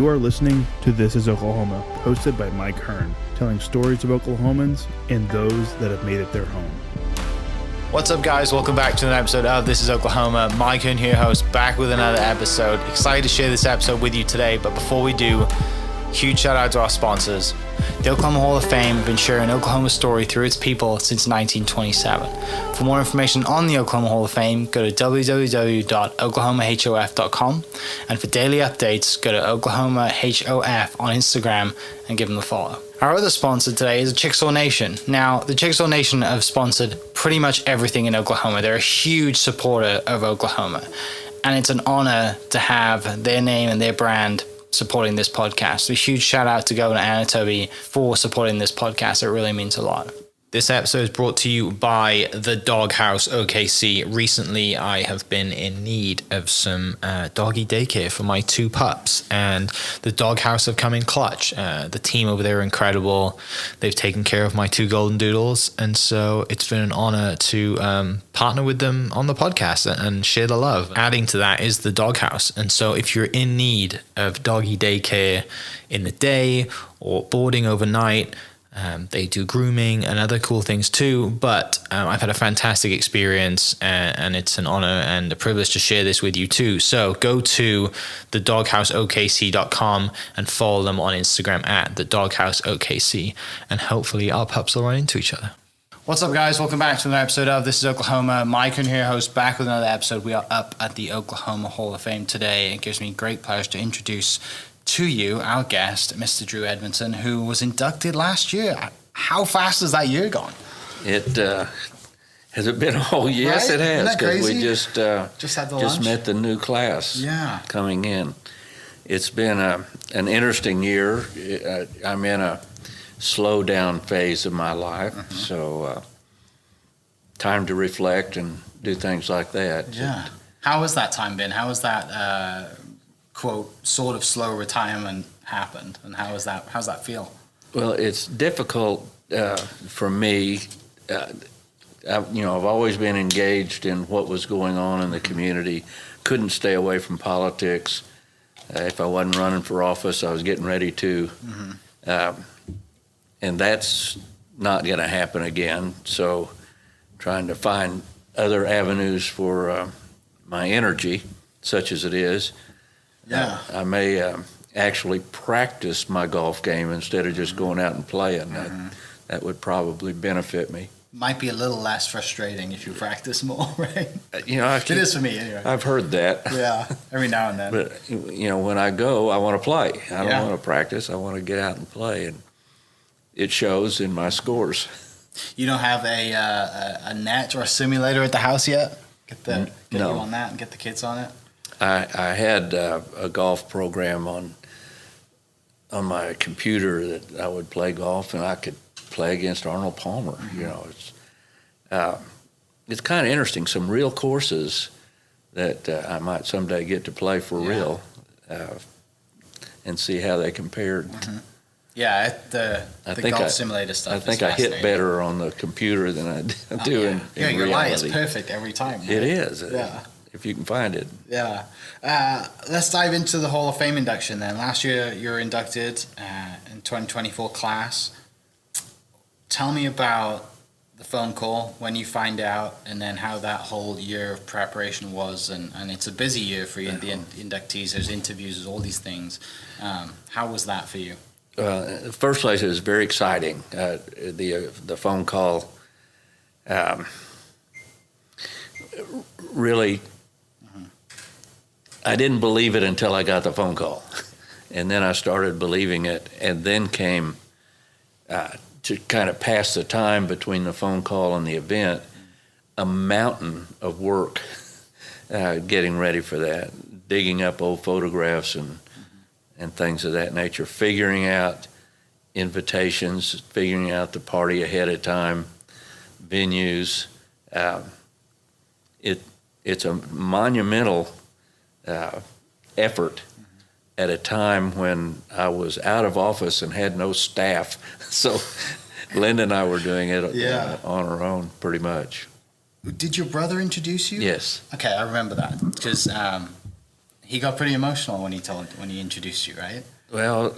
You are listening to This is Oklahoma, hosted by Mike Hearn, telling stories of Oklahomans and those that have made it their home. What's up, guys? Welcome back to another episode of This is Oklahoma. Mike Hearn here, host, back with another episode. Excited to share this episode with you today, but before we do, huge shout out to our sponsors. The Oklahoma Hall of Fame have been sharing Oklahoma's story through its people since 1927. For more information on the Oklahoma Hall of Fame, go to www.oklahomahof.com. And for daily updates, go to oklahomahof on Instagram and give them a follow. Our other sponsor today is the Chickasaw Nation. Now, the Chickasaw Nation have sponsored pretty much everything in Oklahoma. They're a huge supporter of Oklahoma. And it's an honor to have their name and their brand supporting this podcast. A huge shout out to Governor Anatobi for supporting this podcast. It really means a lot. This episode is brought to you by the Doghouse OKC. Recently, I have been in need of some doggy daycare for my two pups, and the Doghouse have come in clutch. The team over there are incredible. They've taken care of my two golden doodles, and so it's been an honor to partner with them on the podcast and share the love. Adding to that is the Doghouse, and so if you're in need of doggy daycare in the day or boarding overnight, they do grooming and other cool things too, but I've had a fantastic experience, and it's an honor and a privilege to share this with you too. So go to thedogHouseOKC.com and follow them on Instagram at thedogHouseOKC, and hopefully our pups will run into each other. What's up, guys? Welcome back to another episode of This is Oklahoma. Mike Hearn here, host, back with another episode. We are up at the Oklahoma Hall of Fame today. It gives me great pleasure to introduce to you our guest, Mr. Drew Edmondson, who was inducted last year. How fast has that year gone? It has it been a whole year? Yes, right? it has, because we just met the new class coming in. It's been an interesting year. I'm in a slow down phase of my life, so time to reflect and do things like that. Yeah. How has that time been? How has that quote sort of slow retirement happened, and how's that feel? Well, it's difficult for me. I've always been engaged in what was going on in the community. Couldn't stay away from politics. If I wasn't running for office, I was getting ready to. And that's not going to happen again. So trying to find other avenues for my energy, such as it is. Yeah, I may actually practice my golf game instead of just going out and playing. That would probably benefit me. Might be a little less frustrating if you practice more, right? It is for me anyway. I've heard that. Yeah, every now and then. But when I go, I want to play. I don't want to practice. I want to get out and play, and it shows in my scores. You don't have a net or a simulator at the house yet? Get you on that and get the kids on it. I had a golf program on my computer that I would play golf, and I could play against Arnold Palmer. It's kind of interesting. Some real courses that I might someday get to play for real, and see how they compared. Yeah, the golf simulator stuff. I think I hit better on the computer than I do in reality. Your lie is perfect every time. Right? It is. Yeah. If you can find it. Yeah. Let's dive into the Hall of Fame induction then. Last year you were inducted in 2024 class. Tell me about the phone call, when you find out, and then how that whole year of preparation was. And it's a busy year for you, the inductees. There's interviews, there's all these things. How was that for you? First place, it was very exciting. The phone call really... I didn't believe it until I got the phone call, and then I started believing it, and then came to kind of pass the time between the phone call and the event, a mountain of work getting ready for that, digging up old photographs and things of that nature, figuring out invitations, figuring out the party ahead of time, venues. It's a monumental effort at a time when I was out of office and had no staff. So Linda and I were doing it on our own pretty much. Did your brother introduce you? Yes. Okay, I remember that because he got pretty emotional when he introduced you, right? Well,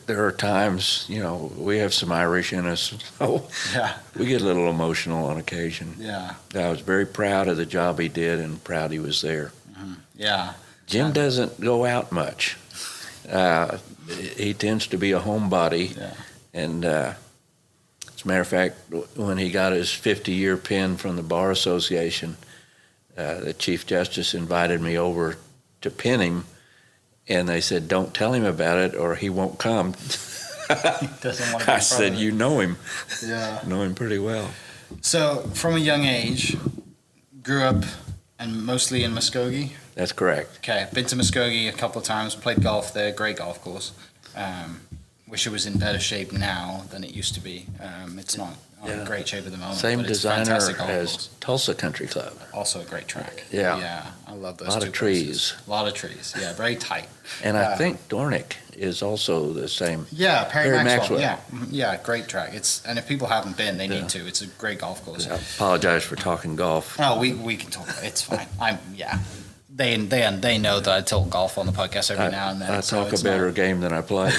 there are times, we have some Irish in us, so Yeah. we get a little emotional on occasion. Yeah. I was very proud of the job he did and proud he was there. Mm-hmm. Yeah. Jim doesn't go out much. He tends to be a homebody. Yeah. And as a matter of fact, when he got his 50-year pin from the Bar Association, the Chief Justice invited me over to pin him, and they said, "Don't tell him about it or he won't come." He doesn't want to be I said, "You know him. Yeah. Know him pretty well." So, from a young age, grew up and mostly in Muskogee. That's correct. Okay, been to Muskogee a couple of times, played golf there, great golf course. Wish it was in better shape now than it used to be. It's not in great shape at the moment. Same but it's designer fantastic golf as course. Tulsa Country Club. Also a great track. Yeah. Yeah, I love those A lot two of trees. places. A lot of trees, yeah, very tight. And I think Dornick is also the same. Yeah, Perry Perry Maxwell. Maxwell. Yeah, yeah, great track. And if people haven't been, they need to. It's a great golf course. I apologize for talking golf. Oh, we can talk. It's fine. They know that I talk golf on the podcast every now and then. I so talk it's a better game than I play.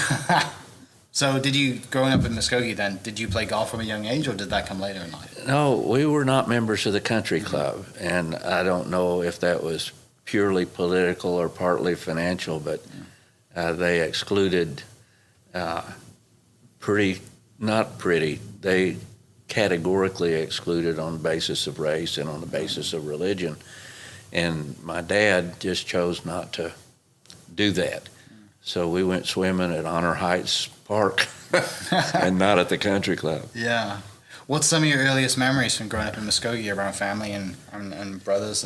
So did you, growing up in Muskogee then, did you play golf from a young age or did that come later in life? No, we were not members of the country club, and I don't know if that was purely political or partly financial, but they excluded they categorically excluded on the basis of race and on the basis of religion. And my dad just chose not to do that. So we went swimming at Honor Heights Park and not at the country club. Yeah. What's some of your earliest memories from growing up in Muskogee around family and brothers?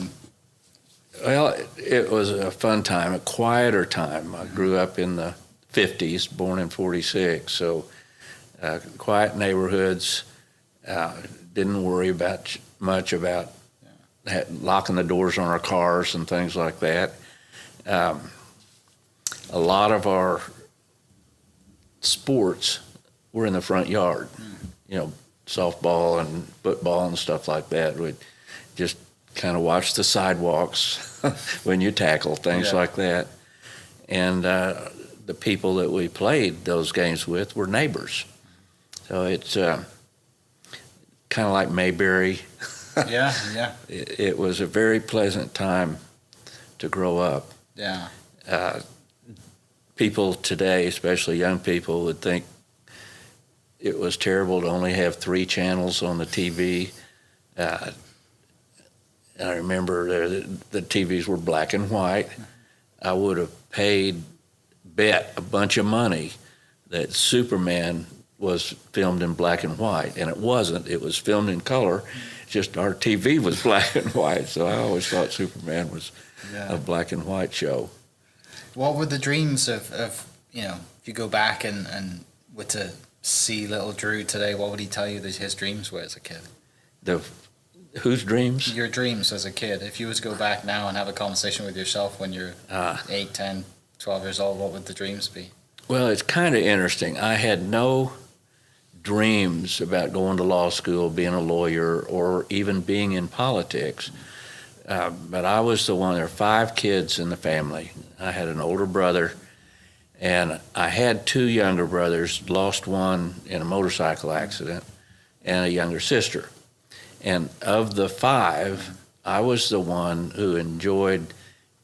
Well, it was a fun time, a quieter time. I grew up in the 50s, born in 46, so quiet neighborhoods, didn't worry much about locking the doors on our cars and things like that. A lot of our sports were in the front yard, softball and football and stuff like that. We'd just kind of watch the sidewalks when you tackle things like that. And the people that we played those games with were neighbors. So it's kind of like Mayberry. Yeah. It was a very pleasant time to grow up. Yeah. People today, especially young people, would think it was terrible to only have 3 channels on the TV. I remember the TVs were black and white. I would have bet a bunch of money that Superman was filmed in black and white, and it wasn't. It was filmed in color. Just our TV was black and white, so I always thought Superman was a black and white show. What were the dreams of if you go back and were to see little Drew today, what would he tell you that his dreams were as a kid? Whose dreams? Your dreams as a kid. If you were to go back now and have a conversation with yourself when you're 8, 10, 12 years old, what would the dreams be? Well, it's kind of interesting. I had no dreams about going to law school, being a lawyer, or even being in politics. But I was the one. There were 5 kids in the family. I had an older brother, and I had 2 younger brothers, lost one in a motorcycle accident, and a younger sister. And of the 5, I was the one who enjoyed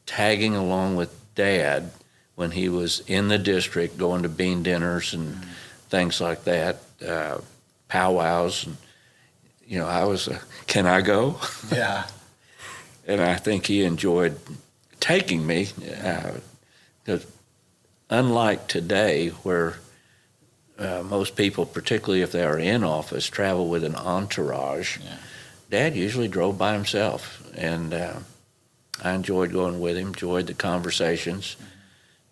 tagging along with Dad when he was in the district, going to bean dinners and things like that, powwows. And, I was can I go? Yeah. And I think he enjoyed taking me. Unlike today, where most people, particularly if they are in office, travel with an entourage, Dad usually drove by himself. And I enjoyed going with him, enjoyed the conversations.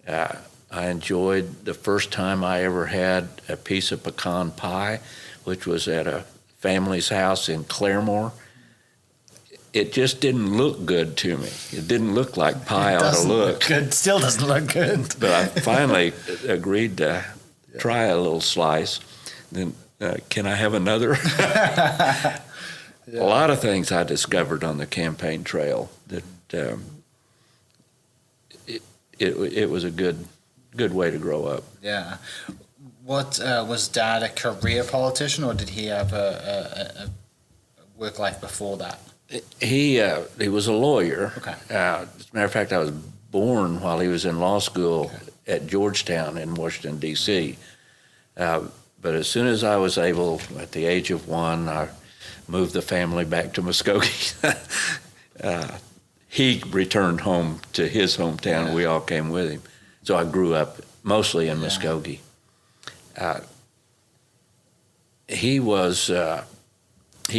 I enjoyed the first time I ever had a piece of pecan pie, which was at a family's house in Claremore. It just didn't look good to me. It didn't look like pie ought to look. Good. Still doesn't look good. But I finally agreed to try a little slice. Then, can I have another? A lot of things I discovered on the campaign trail that it was a good good way to grow up. Yeah. What was Dad a career politician, or did he have a work life before that? He was a lawyer. Okay. As a matter of fact, I was born while he was in law school at Georgetown in Washington, D.C. But as soon as I was able, at the age of 1, I moved the family back to Muskogee. He returned home to his hometown. We all came with him. So I grew up mostly in Muskogee. He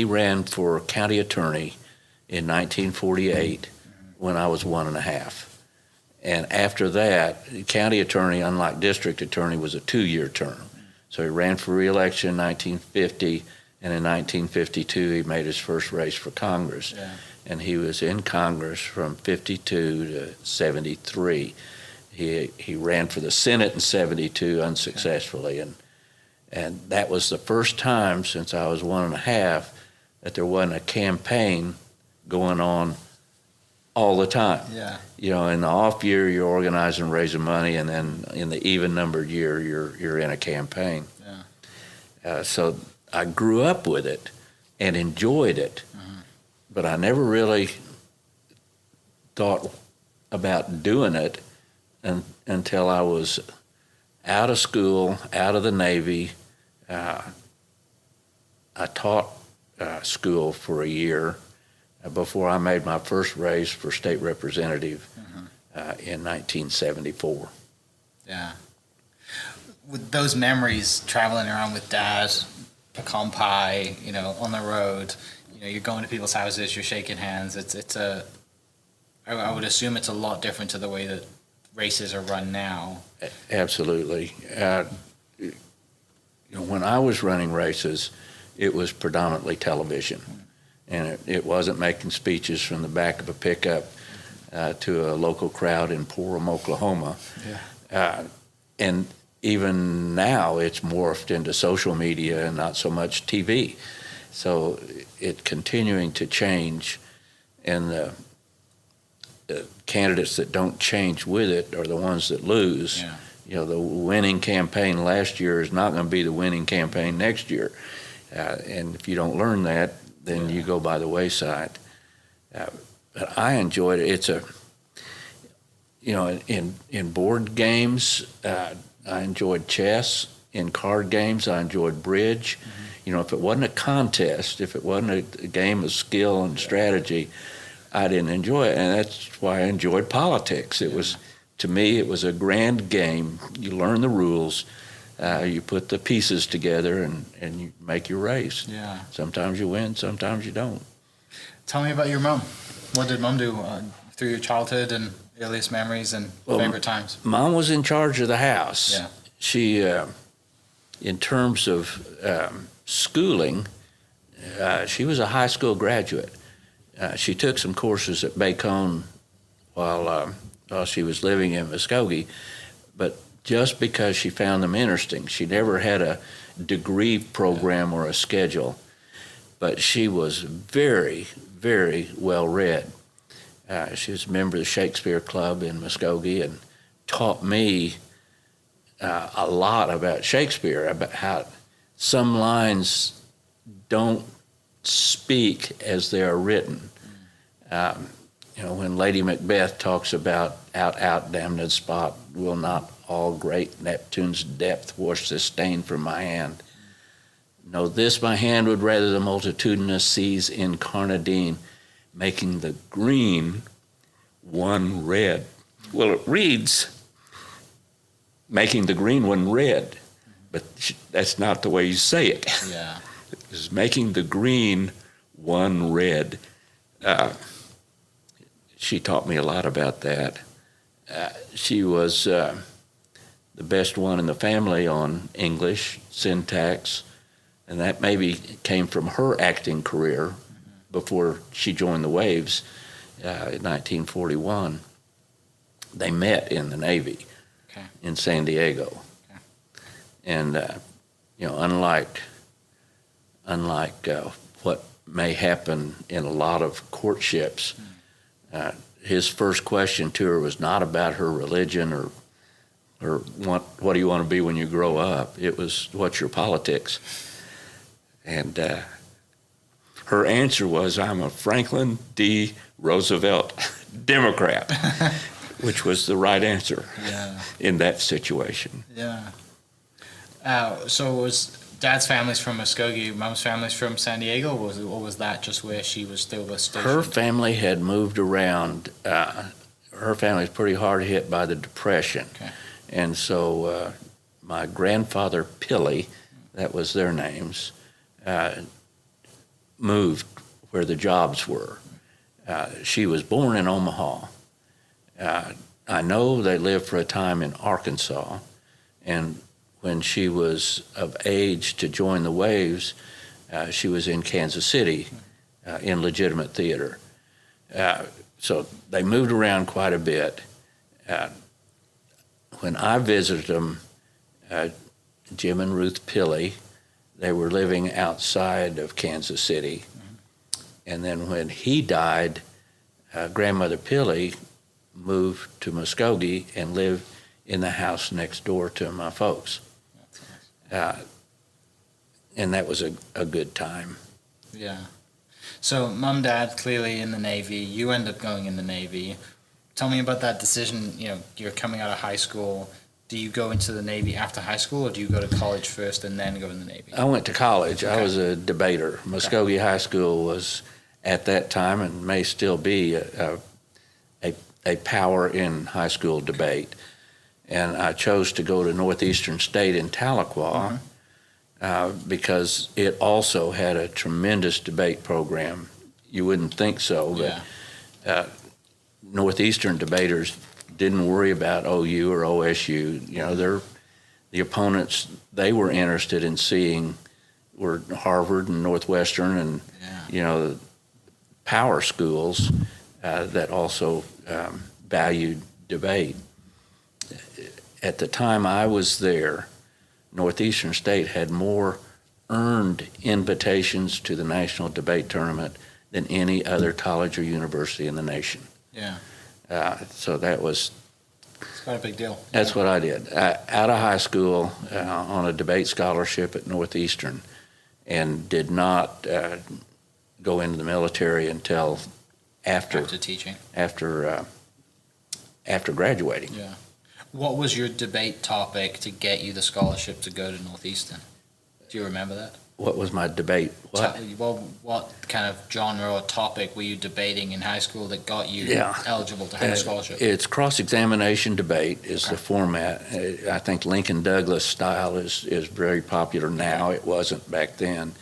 ran for county attorney in 1948 when I was 1.5. And after that, county attorney, unlike district attorney, was a 2-year term. So he ran for re-election in 1950, and in 1952 he made his first race for Congress. Yeah. And he was in Congress from 52 to 73. He ran for the Senate in 72 unsuccessfully, and that was the first time since I was 1.5 that there wasn't a campaign going on all the time. Yeah. You know, in the off year you're organizing and raising money, and then in the even numbered year you're in a campaign. Yeah. So I grew up with it and enjoyed it, but I never really thought about doing it until I was out of school, out of the Navy. I taught school for a year before I made my first race for state representative in 1974. Yeah. With those memories, traveling around with Dad, pecan pie, you know, on the road, you know, you're going to people's houses, you're shaking hands. I would assume it's a lot different to the way that races are run now. Absolutely. You know, when I was running races, it was predominantly television, and it wasn't making speeches from the back of a pickup to a local crowd in Purim, Oklahoma. Yeah. And even now, it's morphed into social media and not so much TV. So it's continuing to change, and the candidates that don't change with it are the ones that lose. Yeah. You know, the winning campaign last year is not going to be the winning campaign next year. And if you don't learn that, then you go by the wayside. But I enjoyed it. It's you know, in board games, I enjoyed chess. In card games, I enjoyed bridge. You know, if it wasn't a contest, if it wasn't a game of skill and strategy, I didn't enjoy it. And that's why I enjoyed politics. It was, to me, it was a grand game. You learn the rules. You put the pieces together and you make your race. Yeah. Sometimes you win, sometimes you don't. Tell me about your mom. What did Mom do through your childhood and earliest memories and favorite times? Mom was in charge of the house. Yeah. She, in terms of schooling, she was a high school graduate. She took some courses at Bacone while she was living in Muskogee, but just because she found them interesting. She never had a degree program or a schedule, but she was very, very well read. She was a member of the Shakespeare Club in Muskogee and taught me a lot about Shakespeare, about how some lines don't speak as they are written. You know, when Lady Macbeth talks about out, damned spot, will not all great Neptune's depth wash the stain from my hand. No, this my hand would rather the multitudinous seas incarnadine, making the green one red. Well, it reads, making the green one red, but that's not the way you say it. Yeah. It's making the green one red. She taught me a lot about that. She was the best one in the family on English, syntax, and that maybe came from her acting career before she joined the Waves in 1941. They met in the Navy in San Diego. Okay. And, you know, unlike what may happen in a lot of courtships, his first question to her was not about her religion or or what do you want to be when you grow up? It was, what's your politics? And her answer was, I'm a Franklin D. Roosevelt Democrat, which was the right answer in that situation. Yeah. So was Dad's family's from Muskogee, Mom's family's from San Diego, or was that just where she was still stationed? Her family had moved around. Her family was pretty hard hit by the Depression. Okay. And so my grandfather, Pilly, that was their names, moved where the jobs were. She was born in Omaha. I know they lived for a time in Arkansas, and when she was of age to join the Waves, she was in Kansas City in legitimate theater. So they moved around quite a bit. When I visited them, Jim and Ruth Pilly, they were living outside of Kansas City. And then when he died, Grandmother Pilly moved to Muskogee and lived in the house next door to my folks. And that was a good time. Yeah. So Mom, Dad, clearly in the Navy. You end up going in the Navy. Tell me about that decision. You know, you're coming out of high school. Do you go into the Navy after high school, or do you go to college first and then go in the Navy? I went to college. Okay. I was a debater. Muskogee High School was, at that time, and may still be, a power in high school debate. And I chose to go to Northeastern State in Tahlequah because it also had a tremendous debate program. You wouldn't think so, but Northeastern debaters didn't worry about OU or OSU. You know, the opponents they were interested in seeing were Harvard and Northwestern and, you know, power schools that also valued debate. At the time I was there, Northeastern State had more earned invitations to the National Debate Tournament than any other college or university in the nation. Yeah. So that was... It's quite a big deal. That's what I did. Out of high school on a debate scholarship at Northeastern, and did not go into the military until after teaching. After graduating. Yeah. What was your debate topic to get you the scholarship to go to Northeastern? Do you remember that? What was my debate? What kind of genre or topic were you debating in high school that got you eligible to have a scholarship? It's cross-examination debate is the format. I think Lincoln Douglas style is very popular now. It wasn't back then.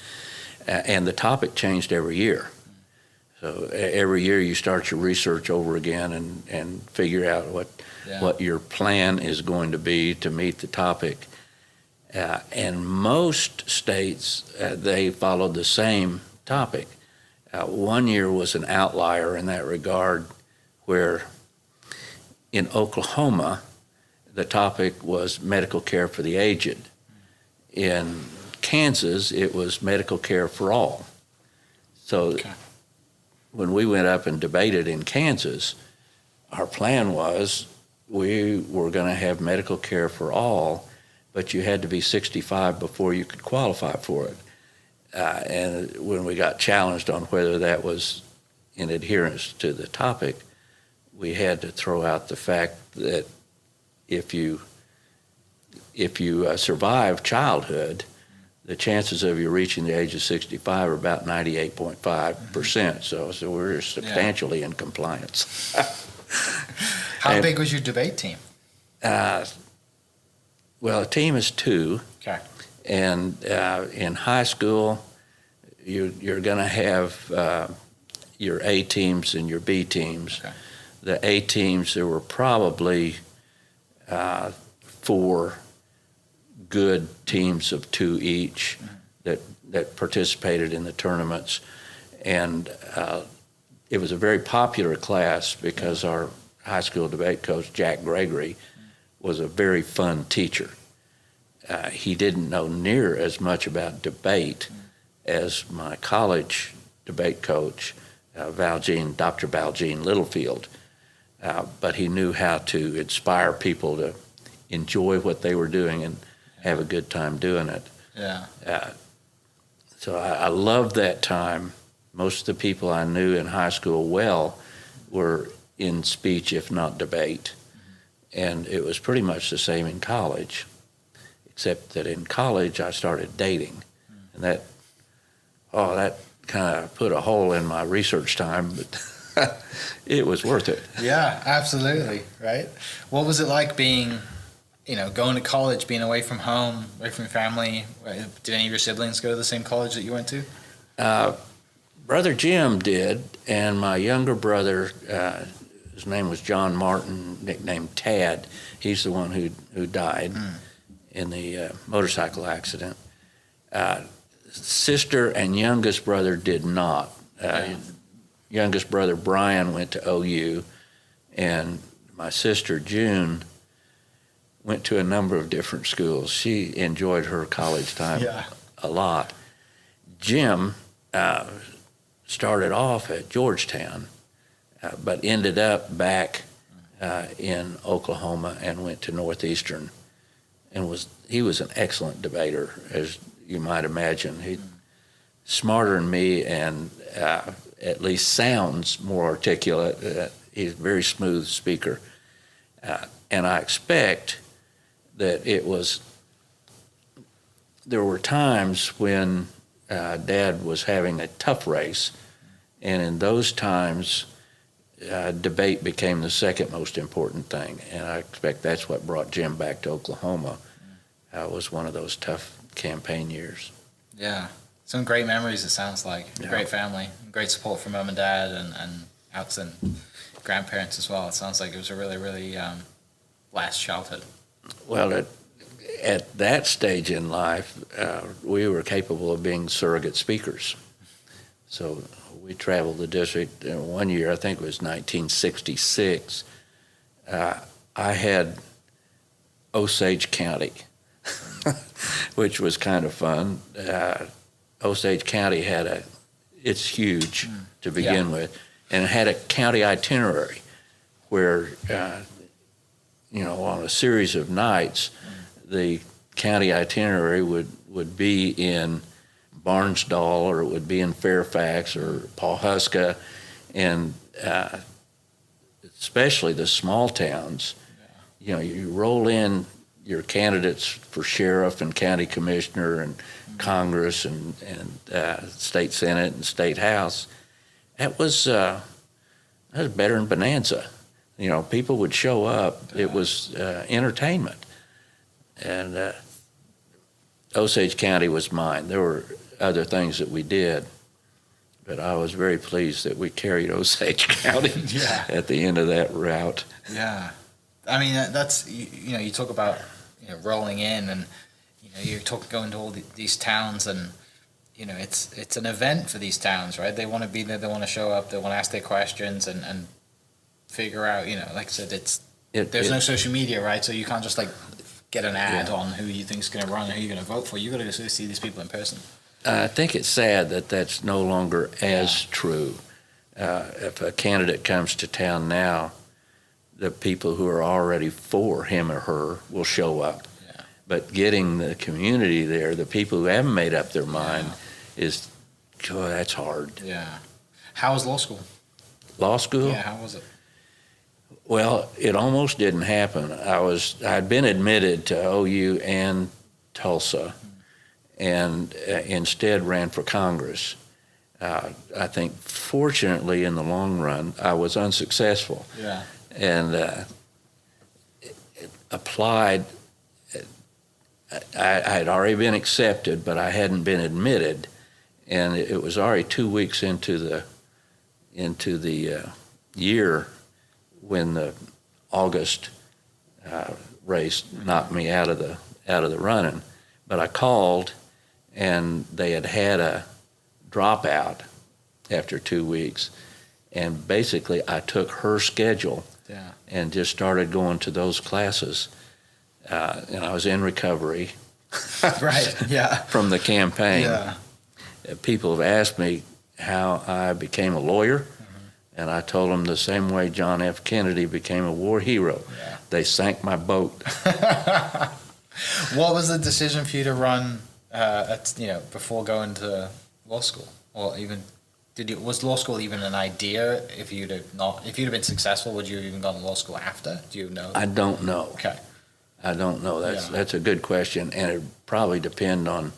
And the topic changed every year. So every year you start your research over again and figure out what your plan is going to be to meet the topic. And most states, they followed the same topic. One year was an outlier in that regard, where in Oklahoma, the topic was medical care for the aged. In Kansas, it was medical care for all. So when we went up and debated in Kansas, our plan was we were going to have medical care for all, but you had to be 65 before you could qualify for it. And when we got challenged on whether that was in adherence to the topic, we had to throw out the fact that if you survive childhood, the chances of you reaching the age of 65 are about 98.5%. So we're substantially in compliance. How big was your debate team? Well, a team is two. Okay. And in high school, you're going to have your A teams and your B teams. Okay. The A teams, there were probably 4 good teams of 2 each that participated in the tournaments. And it was a very popular class because our high school debate coach, Jack Gregory, was a very fun teacher. He didn't know near as much about debate as my college debate coach, Dr. Valjean Littlefield, but he knew how to inspire people to enjoy what they were doing and have a good time doing it. Yeah. So I loved that time. Most of the people I knew in high school were in speech, if not debate. And it was pretty much the same in college, except that in college I started dating. And that kind of put a hole in my research time, but it was worth it. Yeah, absolutely. Right. What was it like being, going to college, being away from home, away from your family? Did any of your siblings go to the same college that you went to? Brother Jim did, and my younger brother, his name was John Martin, nicknamed Tad. He's the one who died in the motorcycle accident. Sister and youngest brother did not. Youngest brother Brian went to OU, and my sister June went to a number of different schools. She enjoyed her college time a lot. Jim started off at Georgetown, but ended up back in Oklahoma and went to Northeastern, and he was an excellent debater, as you might imagine. He smarter than me, and at least sounds more articulate. He's a very smooth speaker, and I expect that there were times when Dad was having a tough race, and in those times debate became the second most important thing, and I expect that's what brought Jim back to Oklahoma. It was one of those tough campaign years. Yeah, some great memories, it sounds like. Yeah. Great family, great support from Mom and Dad and aunts and grandparents as well. It sounds like it was a really, really blessed childhood. Well, at that stage in life, we were capable of being surrogate speakers. So we traveled the district. One year, I think it was 1966, I had Osage County, which was kind of fun. Osage County it's huge to begin with, and it had a county itinerary where, on a series of nights, the county itinerary would be in Barnsdall, or it would be in Fairfax or Pawhuska, and especially the small towns. You roll in your candidates for sheriff and county commissioner and Congress and state senate and state house. That was better than Bonanza. People would show up. It was entertainment. And Osage County was mine. There were other things that we did, but I was very pleased that we carried Osage County at the end of that route. Yeah. I mean, that's, you talk about, rolling in, and, you're going to all these towns, and, it's an event for these towns, right? They want to be there, they want to show up, they want to ask their questions and figure out, like I said, there's no social media, right? So you can't just get an ad on who you think is going to run and who you're going to vote for. You got to see these people in person. I think it's sad that that's no longer as true. If a candidate comes to town now, the people who are already for him or her will show up. Yeah. But getting the community there, the people who haven't made up their mind, that's hard. Yeah. How was law school? Law school? Yeah, how was it? Well, it almost didn't happen. I'd been admitted to OU and Tulsa, and instead ran for Congress. I think, fortunately, in the long run, I was unsuccessful. Yeah. And applied. I had already been accepted, but I hadn't been admitted, and it was already 2 weeks into the year when the August race knocked me out of the running. But I called, and they had a dropout after 2 weeks, and basically I took her schedule and just started going to those classes. And I was in recovery from the campaign. Yeah. People have asked me how I became a lawyer. And I told them the same way John F. Kennedy became a war hero. Yeah. They sank my boat. What was the decision for you to run, before going to law school? Or even, was law school even an idea? If you'd have been successful, would you have even gone to law school after? Do you know? I don't know. Okay. I don't know. That's a good question, and it probably depend on,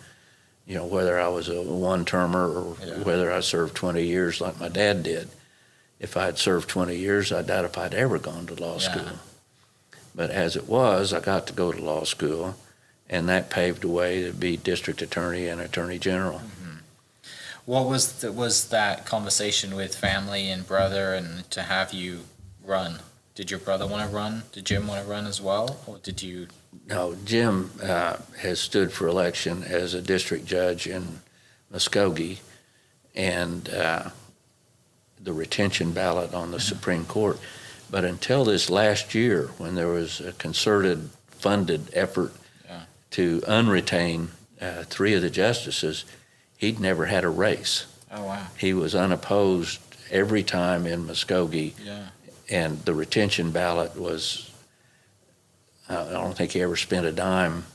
whether I was a one-termer or whether I served 20 years like my dad did. If I had served 20 years, I doubt if I'd ever gone to law school. But as it was, I got to go to law school, and that paved the way to be district attorney and attorney general. Mm-hmm. What was that conversation with family and brother, and to have you run? Did your brother want to run? Did Jim want to run as well, or did you? No, Jim has stood for election as a district judge in Muskogee, and the retention ballot on the Supreme Court. But until this last year, when there was a concerted, funded effort to unretain 3 of the justices, he'd never had a race. Oh, wow. He was unopposed every time in Muskogee. Yeah. And the retention ballot was, I don't think he ever spent a dime.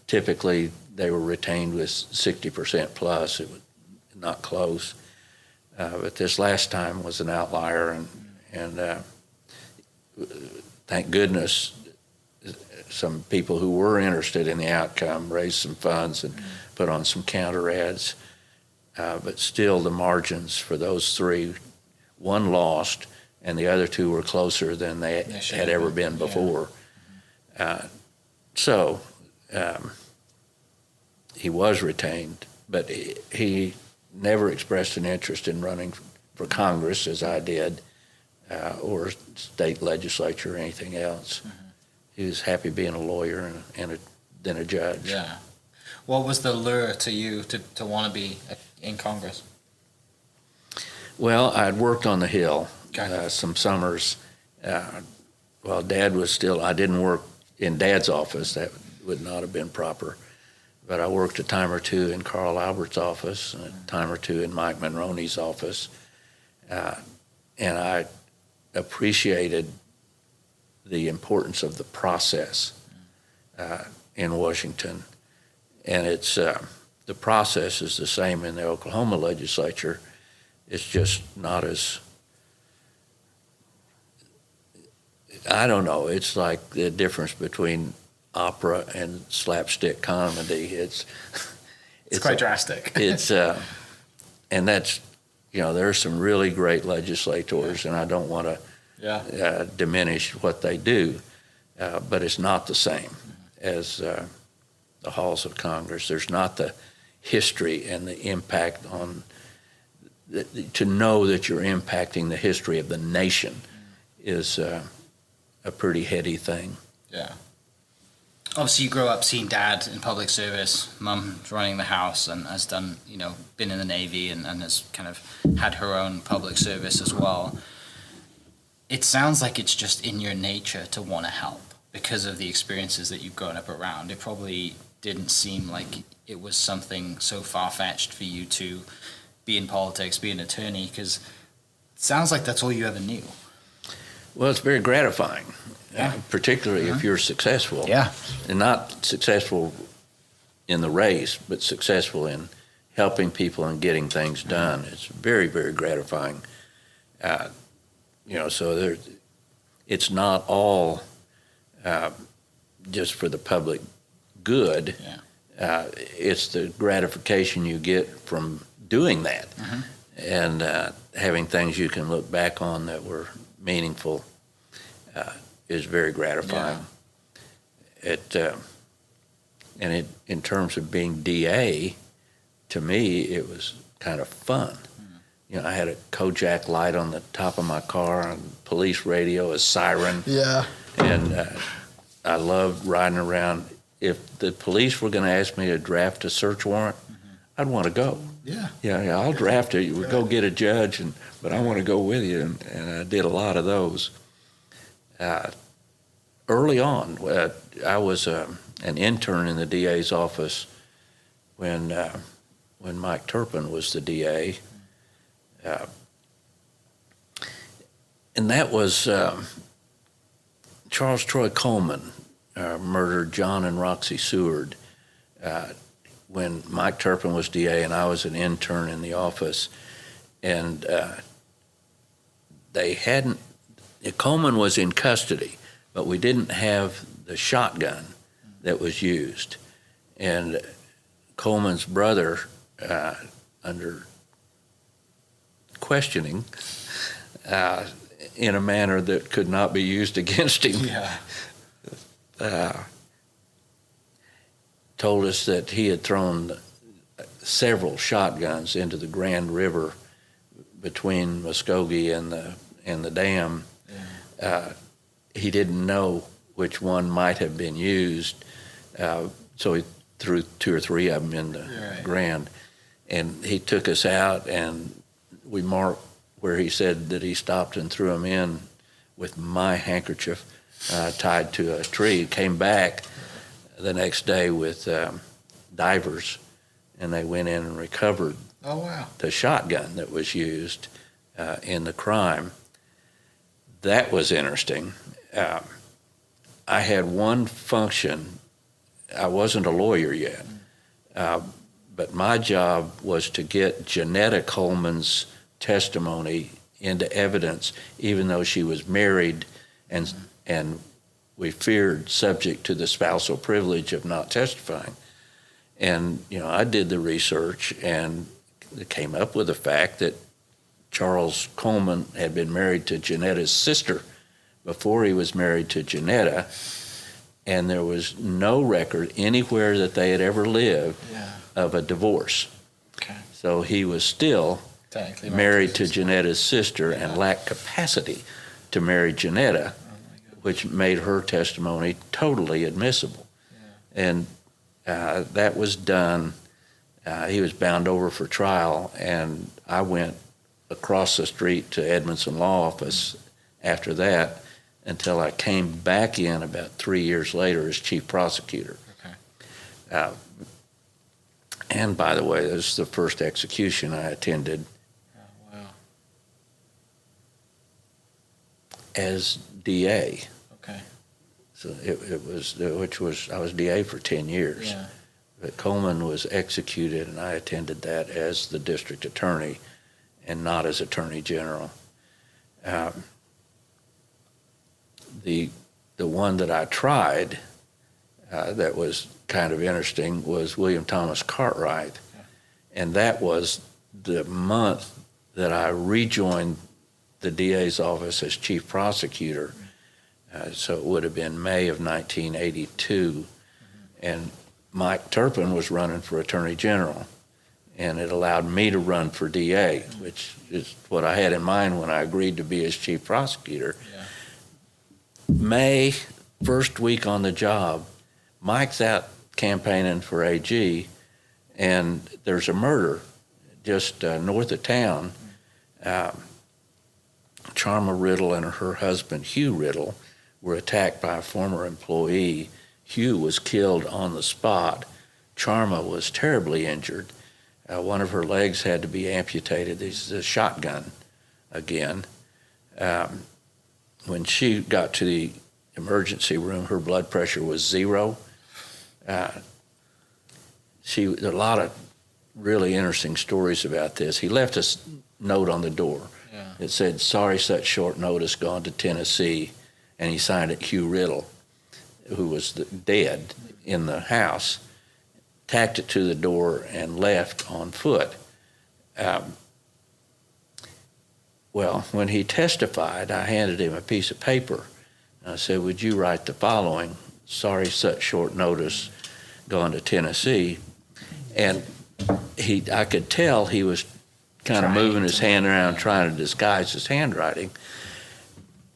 Typically they were retained with 60% plus. It was not close. But this last time was an outlier, and thank goodness some people who were interested in the outcome raised some funds and put on some counter ads. But still the margins for those 3, one lost, and the other 2 were closer than they had ever been before. So he was retained, but he never expressed an interest in running for Congress as I did, or state legislature or anything else. He was happy being a lawyer and then a judge. Yeah. What was the lure to you to want to be in Congress? Well, I'd worked on the Hill some summers while Dad was still. I didn't work in Dad's office. That would not have been proper. But I worked a time or 2 in Carl Albert's office, and a time or 2 in Mike Monroney's office. And I appreciated the importance of the process in Washington. And it's the process is the same in the Oklahoma legislature. It's just not as, I don't know, it's like the difference between opera and slapstick comedy. It's quite drastic. It's and that's, there are some really great legislators, and I don't want to diminish what they do, but it's not the same as the halls of Congress. There's not the history and the impact on to know that you're impacting the history of the nation is a pretty heady thing. Yeah. Obviously, you grow up seeing Dad in public service, Mum's running the house and has done, been in the Navy and has kind of had her own public service as well. It sounds like it's just in your nature to want to help because of the experiences that you've grown up around. It probably didn't seem like it was something so far-fetched for you to be in politics, be an attorney, because it sounds like that's all you ever knew. Well, it's very gratifying. Particularly if you're successful. Yeah. And not successful in the race, but successful in helping people and getting things done. It's very, very gratifying. So it's not all just for the public good. Yeah. It's the gratification you get from doing that and having things you can look back on that were meaningful. Is very gratifying. Yeah. In terms of being DA, to me, it was kind of fun. I had a Kojak light on the top of my car and police radio, a siren. Yeah. And I loved riding around. If the police were going to ask me to draft a search warrant, I'd want to go. Yeah. Yeah, I'll draft it. We'll go get a judge, but I want to go with you. And I did a lot of those. Early on, I was an intern in the DA's office when Mike Turpin was the DA, And that was Charles Troy Coleman murdered John and Roxy Seward when Mike Turpin was DA and I was an intern in the office. And Coleman was in custody, but we didn't have the shotgun that was used. And Coleman's brother, under questioning, in a manner that could not be used against him, told us that he had thrown several shotguns into the Grand River between Muskogee and the dam. He didn't know which one might have been used, so he threw 2 or 3 of them in the Grand. And he took us out, and we marked where he said that he stopped and threw them in with my handkerchief tied to a tree. Came back the next day with divers, and they went in and recovered the shotgun that was used in the crime. That was interesting. I had one function. I wasn't a lawyer yet, but my job was to get Janetta Coleman's testimony into evidence, even though she was married and we feared subject to the spousal privilege of not testifying. And, I did the research and came up with the fact that Charles Coleman had been married to Janetta's sister before he was married to Janetta, and there was no record anywhere that they had ever lived of a divorce. Okay. So he was still married to Janetta's sister and lacked capacity to marry Janetta, which made her testimony totally admissible. And that was done. He was bound over for trial, and I went across the street to Edmondson Law Office after that until I came back in about 3 years later as chief prosecutor. Okay. And by the way, this is the first execution I attended as DA. Okay. So I was DA for 10 years. Yeah. But Coleman was executed, and I attended that as the district attorney and not as attorney general. The one that I tried that was kind of interesting was William Thomas Cartwright, and that was the month that I rejoined the DA's office as chief prosecutor. So it would have been May of 1982, and Mike Turpin was running for attorney general, and it allowed me to run for DA, which is what I had in mind when I agreed to be his chief prosecutor. Yeah. May, first week on the job, Mike's out campaigning for AG, and there's a murder just north of town. Charma Riddle and her husband, Hugh Riddle, were attacked by a former employee. Hugh was killed on the spot. Charma was terribly injured. One of her legs had to be amputated. This is a shotgun again. When she got to the emergency room, her blood pressure was 0. There are a lot of really interesting stories about this. He left a note on the door. Yeah. It said, "Sorry, such short notice, gone to Tennessee," and he signed it Hugh Riddle, who was dead in the house, tacked it to the door and left on foot. Well, when he testified, I handed him a piece of paper. I said, "Would you write the following? Sorry, such short notice, gone to Tennessee." And I could tell he was kind of moving his hand around, trying to disguise his handwriting.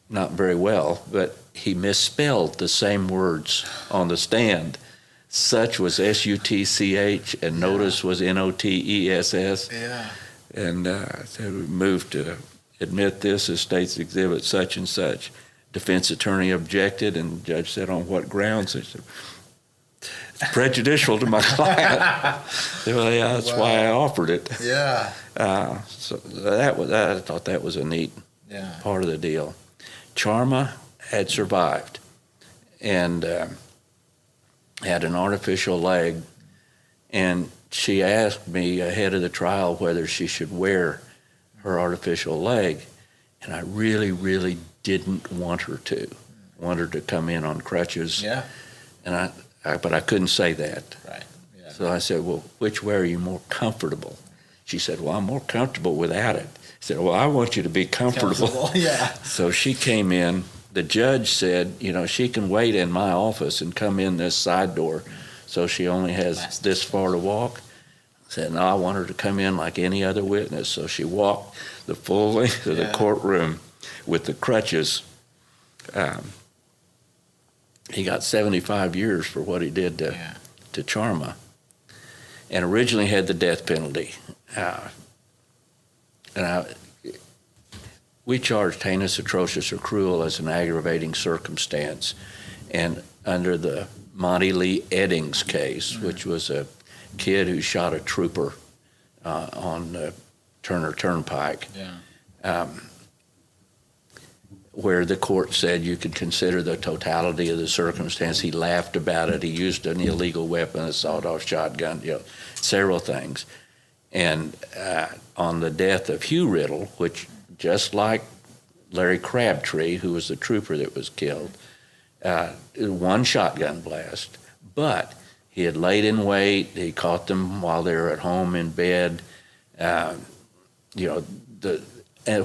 Not very well, but he misspelled the same words on the stand. Such was S-U-T-C-H, and notice was N-O-T-E-S-S. Yeah. And so we moved to admit this as State's Exhibit such and such. Defense attorney objected, and the judge said, "On what grounds?" I said, "It's prejudicial to my client." Well, yeah, that's why I offered it. Yeah. So I thought that was a neat part of the deal. Charma had survived and had an artificial leg, and she asked me ahead of the trial whether she should wear her artificial leg, and I really, really didn't want her to. Want her to come in on crutches. Yeah. And but I couldn't say that. Right. Yeah. So I said, well, which way are you more comfortable? She said, well, I'm more comfortable without it. I said, well, I want you to be comfortable. Yeah. So she came in. The judge said, she can wait in my office and come in this side door, so she only has this far to walk. I said, no, I want her to come in like any other witness. So she walked the full length of the courtroom with the crutches. He got 75 years for what he did to Charma, and originally had the death penalty. We charged heinous, atrocious, or cruel as an aggravating circumstance, and under the Monty Lee Eddings case, which was a kid who shot a trooper on the Turner Turnpike, where the court said you could consider the totality of the circumstance. He laughed about it. He used an illegal weapon, a sawed-off shotgun, several things. And on the death of Hugh Riddle, which just like Larry Crabtree, who was the trooper that was killed, one shotgun blast, but he had laid in wait. He caught them while they were at home in bed. And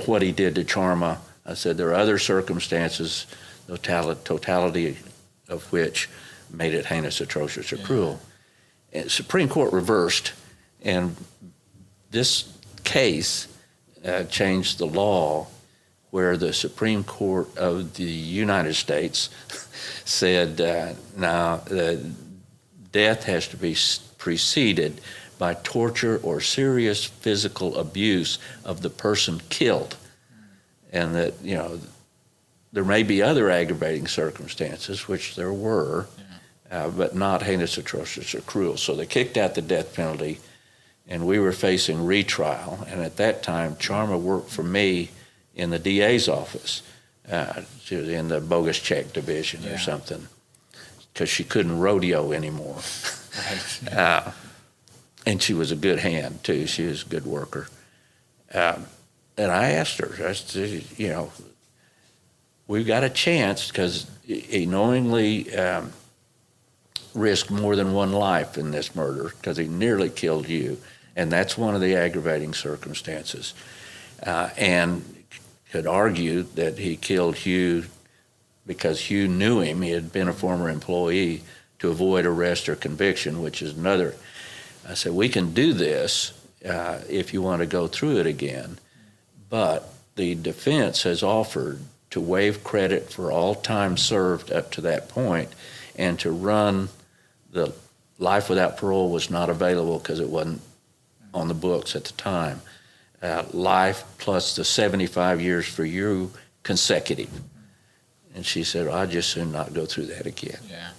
what he did to Charma, I said there are other circumstances, totality of which made it heinous, atrocious, or cruel. And Supreme Court reversed, and this case changed the law, where the Supreme Court of the United States said, now death has to be preceded by torture or serious physical abuse of the person killed. And that, there may be other aggravating circumstances, which there were, but not heinous, atrocious, or cruel. So they kicked out the death penalty, and we were facing retrial. And at that time, Charma worked for me in the DA's office. She was in the bogus check division or something, because she couldn't rodeo anymore. Right. And she was a good hand, too. She was a good worker. And I asked her, I said, we've got a chance, because he knowingly risked more than one life in this murder, because he nearly killed you, and that's one of the aggravating circumstances. And could argue that he killed Hugh because Hugh knew him. He had been a former employee, to avoid arrest or conviction, which is another. I said, we can do this if you want to go through it again. But the defense has offered to waive credit for all time served up to that point, and to run the life without parole was not available because it wasn't on the books at the time. Life plus the 75 years for you consecutive. And she said, I'd just soon not go through that again. Yeah.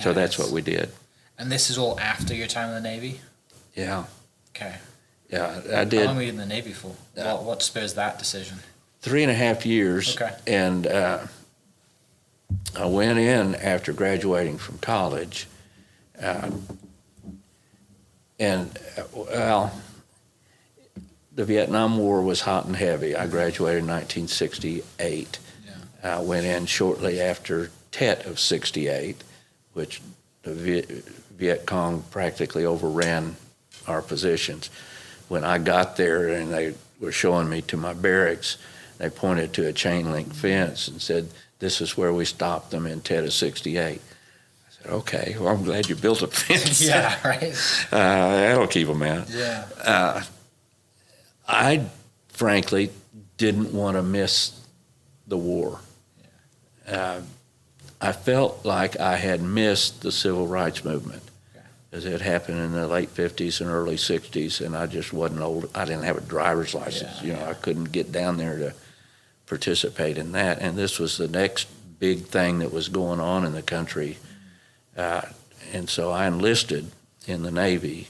So that's what we did. And this is all after your time in the Navy? Yeah. Okay. Yeah, I did. How long were you in the Navy for? What spurs that decision? 3.5 years. Okay. And I went in after graduating from college. The Vietnam War was hot and heavy. I graduated in 1968. Yeah. I went in shortly after TSET of 68, which the Viet Cong practically overran our positions. When I got there and they were showing me to my barracks, they pointed to a chain link fence and said, this is where we stopped them in TSET of 68. I said, okay, well, I'm glad you built a fence. Yeah, right. That'll keep them out. Yeah. I frankly didn't want to miss the war. Yeah. I felt like I had missed the civil rights movement, because it happened in the late 50s and early 60s, and I just wasn't old. I didn't have a driver's license. I couldn't get down there to participate in that. And this was the next big thing that was going on in the country. And so I enlisted in the Navy,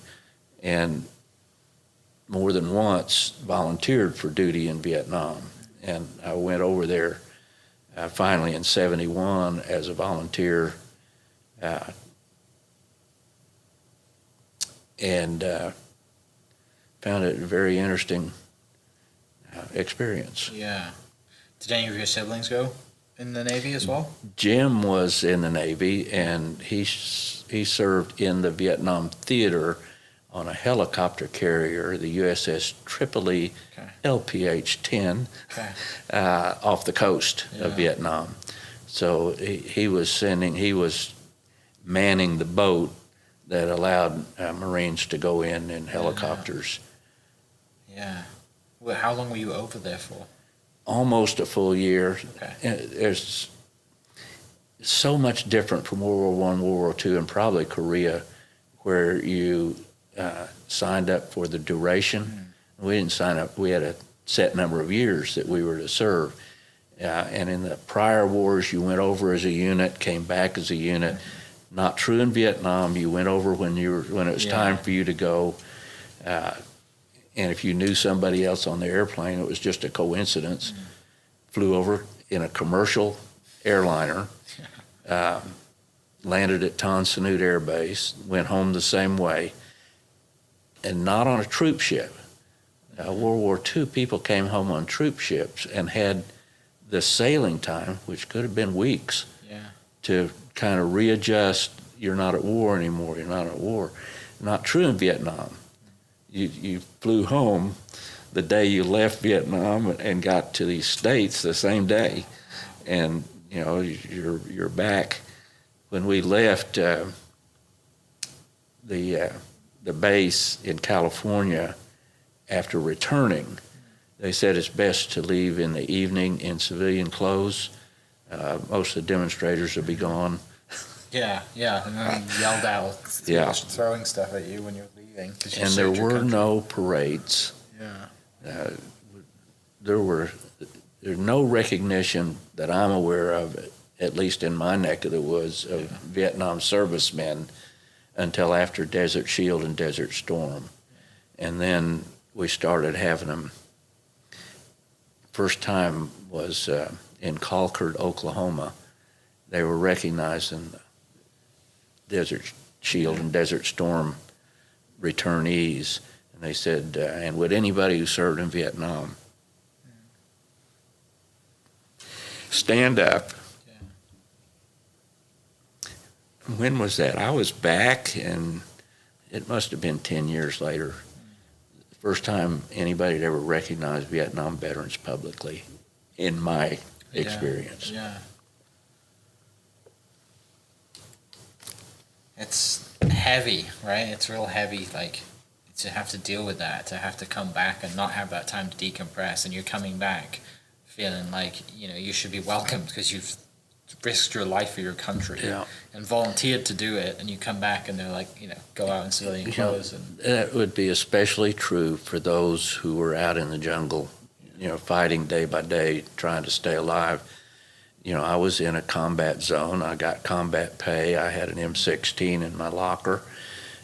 and more than once volunteered for duty in Vietnam. and I went over there finally in '71 as a volunteer, and found it a very interesting experience. Yeah. Did any of your siblings go in the Navy as well? Jim was in the Navy, and he served in the Vietnam theater on a helicopter carrier, the USS Tripoli LPH-10, off the coast of Vietnam. So he was manning the boat that allowed Marines to go in helicopters. Yeah. Well, how long were you over there for? Almost a full year. Okay. There's so much different from World War I, World War II, and probably Korea, where you signed up for the duration. We didn't sign up. We had a set number of years that we were to serve. And in the prior wars, you went over as a unit, came back as a unit. Not true in Vietnam. You went over when it was time for you to go. And if you knew somebody else on the airplane, it was just a coincidence. Flew over in a commercial airliner, landed at Tan Son Nhut Air Base, went home the same way, and not on a troop ship. World War II, people came home on troop ships and had the sailing time, which could have been weeks, to kind of readjust. You're not at war anymore. You're not at war. Not true in Vietnam. You flew home the day you left Vietnam and got to the States the same day, and you're back. When we left the base in California after returning, they said it's best to leave in the evening in civilian clothes. Most of the demonstrators will be gone. And then yelled out, throwing stuff at you when you're leaving. And there were no parades. There's no recognition that I'm aware of, at least in my neck of the woods, of Vietnam servicemen until after Desert Shield and Desert Storm. And then we started having them. First time was in Colcord, Oklahoma. They were recognizing Desert Shield and Desert Storm returnees. And they said, and would anybody who served in Vietnam stand up? When was that? I was back, and it must have been 10 years later. The first time anybody had ever recognized Vietnam veterans publicly, in my experience. It's heavy, right? It's real heavy, like, to have to deal with that, to have to come back and not have that time to decompress, and you're coming back feeling like, you should be welcomed because you've risked your life for your country and volunteered to do it, and you come back and they're like, go out in civilian clothes. That would be especially true for those who were out in the jungle, fighting day by day, trying to stay alive. I was in a combat zone. I got combat pay. I had an M16 in my locker.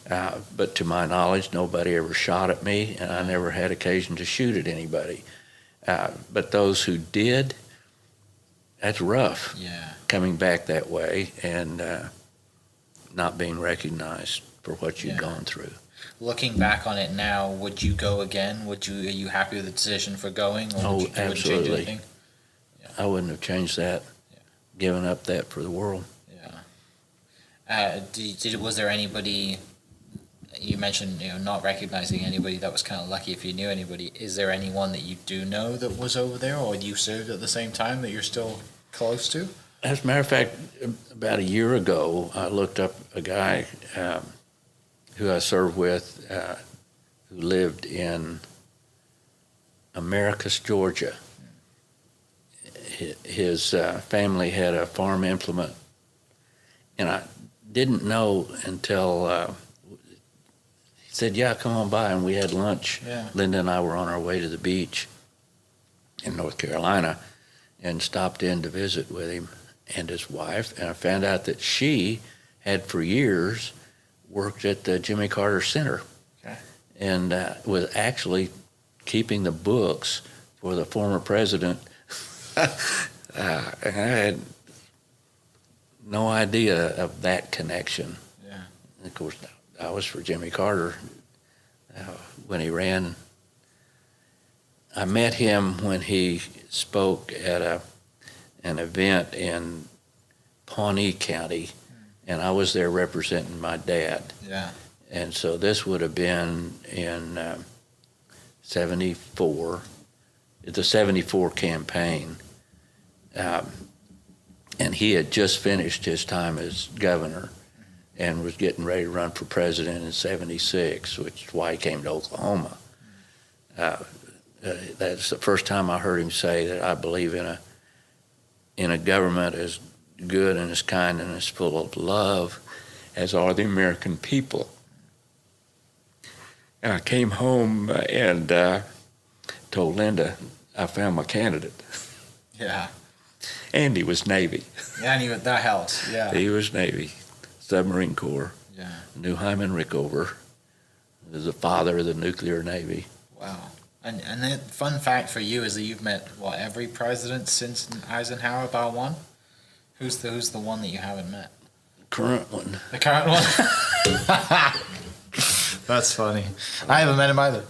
But to my knowledge, nobody ever shot at me, and I never had occasion to shoot at anybody. But those who did, that's rough. Coming back that way and not being recognized for what you'd gone through. Looking back on it now, would you go again? Are you happy with the decision for going? Or absolutely. Change anything? I wouldn't have changed that. Given up that for the world. Was there anybody? You mentioned not recognizing anybody. That was kind of lucky if you knew anybody. Is there anyone that you do know that was over there, or you served at the same time, that you're still close to? As a matter of fact, about a year ago, I looked up a guy who I served with who lived in Americus, Georgia. His family had a farm implement, and I didn't know until he said, come on by, and we had lunch. Linda and I were on our way to the beach in North Carolina and stopped in to visit with him and his wife, and I found out that she had for years worked at the Jimmy Carter Center and was actually keeping the books for the former president And I had no idea of that connection. Yeah. And of course, I was for Jimmy Carter when he ran. I met him when he spoke at an event in Pawnee County, and I was there representing my dad. Yeah. And so this would have been in 74, the 74 campaign. And he had just finished his time as governor and was getting ready to run for president in 76, which is why he came to Oklahoma. That's the first time I heard him say that I believe in a government as good and as kind and as full of love as are the American people. And I came home and told Linda I found my candidate. Yeah. And he was Navy. Yeah, and that helps. Yeah. He was Navy, Submarine Corps. Yeah. Knew Hyman Rickover. He was the father of the nuclear Navy. Wow. And the fun fact for you is that you've met, every president since Eisenhower bar one? Who's the one that you haven't met? Current one. The current one? That's funny. I haven't met him either.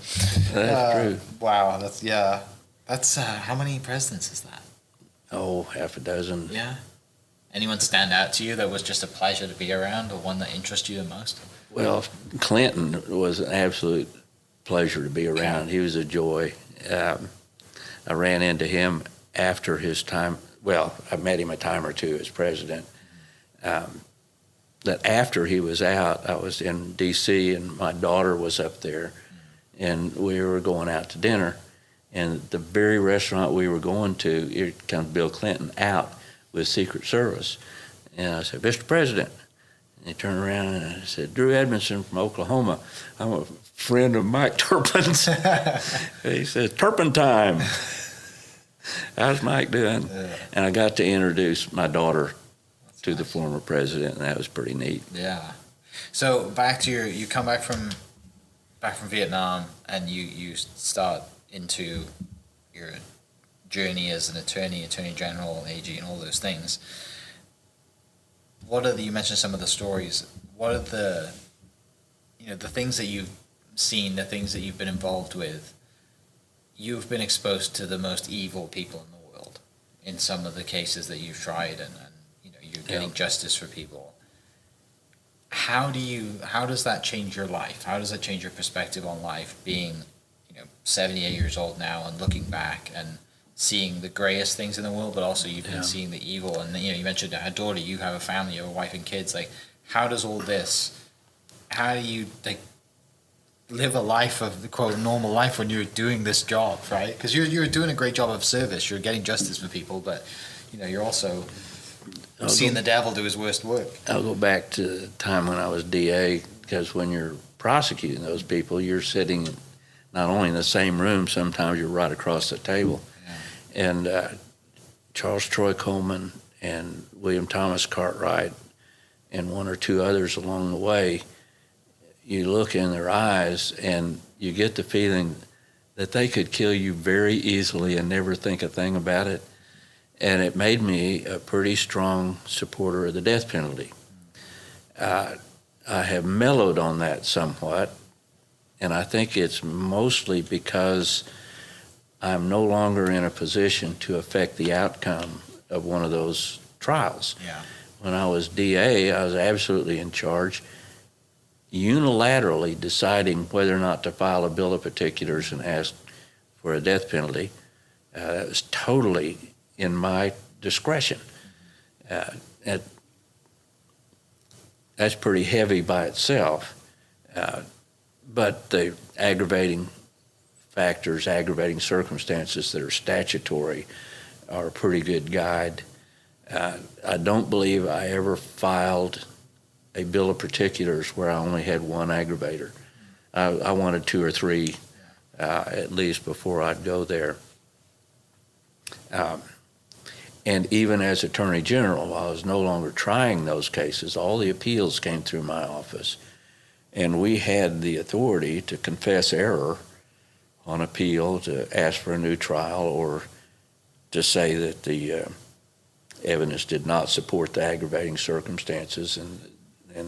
That's true. Wow, that's how many presidents is that? Oh, half a dozen. Yeah. Anyone stand out to you that was just a pleasure to be around, or one that interested you the most? Well, Clinton was an absolute pleasure to be around. He was a joy. I ran into him after his time. Well, I met him a time or two as president. That after he was out, I was in D.C. and my daughter was up there, and we were going out to dinner. And the very restaurant we were going to, here comes Bill Clinton out with Secret Service. And I said, Mr. President. And he turned around and I said, Drew Edmondson from Oklahoma. I'm a friend of Mike Turpin's. He said, Turpentine. How's Mike doing? Yeah. And I got to introduce my daughter to the former president, and that was pretty neat. Yeah. So back to you come back from Vietnam, and you start into your journey as an attorney general, AG, and all those things. You mentioned some of the stories. What are the things that you've seen, the things that you've been involved with? You've been exposed to the most evil people in the world in some of the cases that you've tried, and you're getting justice for people. How does that change your life? How does that change your perspective on life, being 78 years old now and looking back and seeing the grayest things in the world, but also you've been seeing the evil, and you mentioned a daughter, you have a family, you have a wife and kids. Like, how do you live a life of the quote normal life when you're doing this job, right? Because you're doing a great job of service, you're getting justice for people, but you're also seeing the devil do his worst work. I'll go back to the time when I was DA, because when you're prosecuting those people, you're sitting not only in the same room, sometimes you're right across the table. Yeah. And Charles Troy Coleman and William Thomas Cartwright and one or two others along the way, you look in their eyes and you get the feeling that they could kill you very easily and never think a thing about it. And it made me a pretty strong supporter of the death penalty. I have mellowed on that somewhat, and I think it's mostly because I'm no longer in a position to affect the outcome of one of those trials. Yeah. When I was DA, I was absolutely in charge, unilaterally deciding whether or not to file a bill of particulars and ask for a death penalty. That was totally in my discretion. That's pretty heavy by itself. But the aggravating factors, aggravating circumstances that are statutory are a pretty good guide. I don't believe I ever filed a bill of particulars where I only had one aggravator. I wanted two or three at least before I'd go there. And even as Attorney General, I was no longer trying those cases. All the appeals came through my office. And we had the authority to confess error on appeal, to ask for a new trial, or to say that the evidence did not support the aggravating circumstances and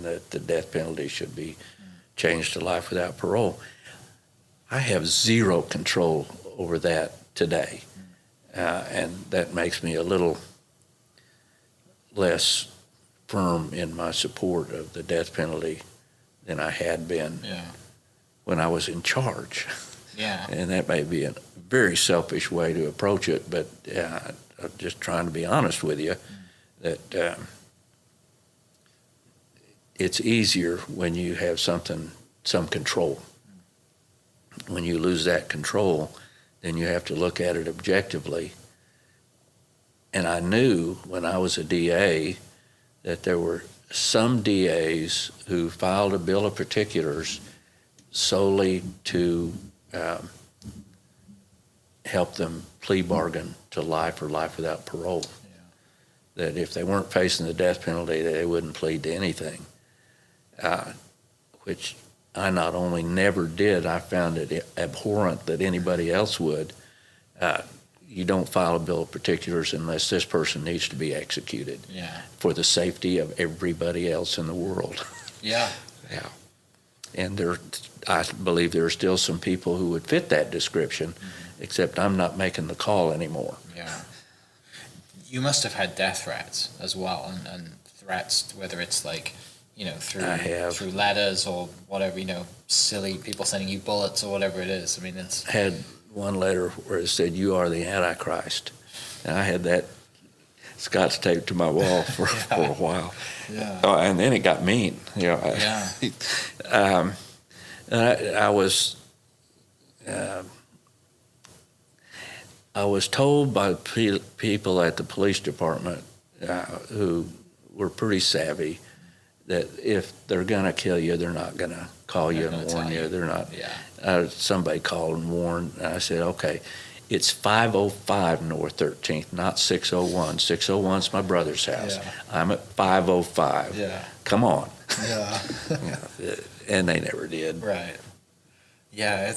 that the death penalty should be changed to life without parole. I have zero control over that today, and that makes me a little less firm in my support of the death penalty than I had been when I was in charge. Yeah. And that may be a very selfish way to approach it, but I'm just trying to be honest with you that it's easier when you have some control. When you lose that control, then you have to look at it objectively. And I knew when I was a DA that there were some DAs who filed a bill of particulars solely to help them plea bargain to life or life without parole. Yeah. That if they weren't facing the death penalty, they wouldn't plead to anything, which I not only never did, I found it abhorrent that anybody else would. You don't file a bill of particulars unless this person needs to be executed for the safety of everybody else in the world. Yeah. Yeah. And I believe there are still some people who would fit that description, except I'm not making the call anymore. Yeah. You must have had death threats as well, and threats, whether it's like, through letters or whatever, silly people sending you bullets or whatever it is. I mean, it's... I had one letter where it said, "You are the Antichrist." And I had that Scotch taped to my wall for a while. Yeah. And then it got mean. I was told by people at the police department who were pretty savvy that if they're going to kill you, they're not going to call you and warn you. They're not. Yeah. Somebody called and warned, and I said, okay, it's 505 North 13th, not 601. 601's my brother's house. Yeah. I'm at 505. Yeah. Come on. Yeah. And they never did. Right. Yeah,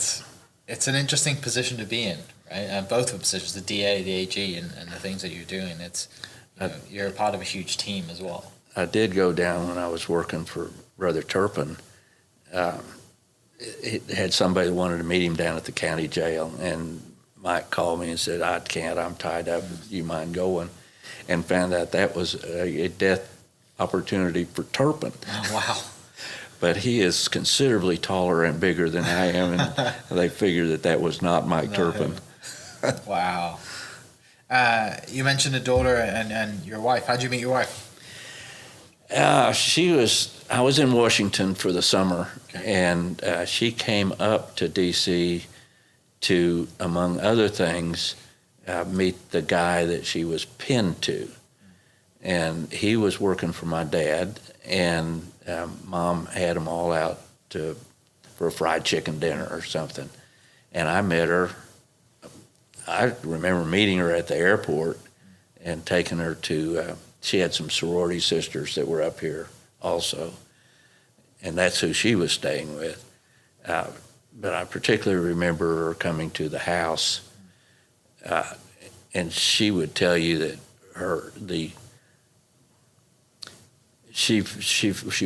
it's an interesting position to be in, right? Both of the positions, the DA, the AG, and the things that you're doing. It's you're a part of a huge team as well. I did go down when I was working for Brother Turpin. It had somebody that wanted to meet him down at the county jail, and Mike called me and said, "I can't, I'm tied up, do you mind going?" And found out that was a death opportunity for Turpin. Oh, wow. But he is considerably taller and bigger than I am, and they figured that was not Mike Turpin. Wow. You mentioned a daughter and your wife. How'd you meet your wife? I was in Washington for the summer, and she came up to D.C. to, among other things, meet the guy that she was pinned to. And he was working for my dad, and Mom had them all out for a fried chicken dinner or something. And I met her. I remember meeting her at the airport and taking her to, she had some sorority sisters that were up here also, and that's who she was staying with. But I particularly remember her coming to the house, and she would tell you that she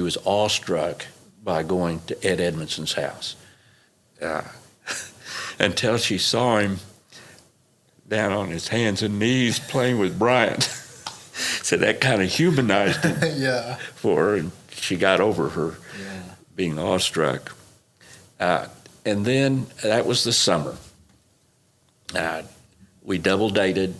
was awestruck by going to Ed Edmondson's house until she saw him down on his hands and knees playing with Bryant. So that kind of humanized him for her, and she got over her being awestruck. And then that was the summer. We double dated.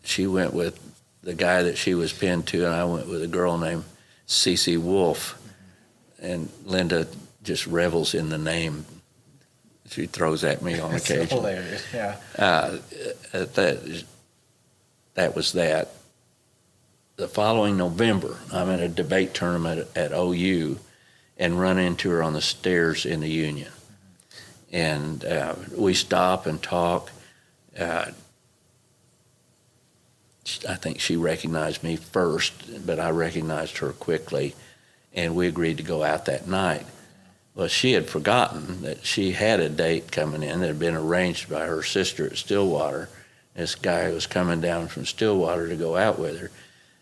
She went with the guy that she was pinned to, and I went with a girl named Cece Wolf. And Linda just revels in the name. She throws at me on occasion. It's hilarious, yeah. That was that. The following November, I'm in a debate tournament at OU and run into her on the stairs in the Union. And we stop and talk. I think she recognized me first, but I recognized her quickly, and we agreed to go out that night. Well, she had forgotten that she had a date coming in that had been arranged by her sister at Stillwater. This guy was coming down from Stillwater to go out with her.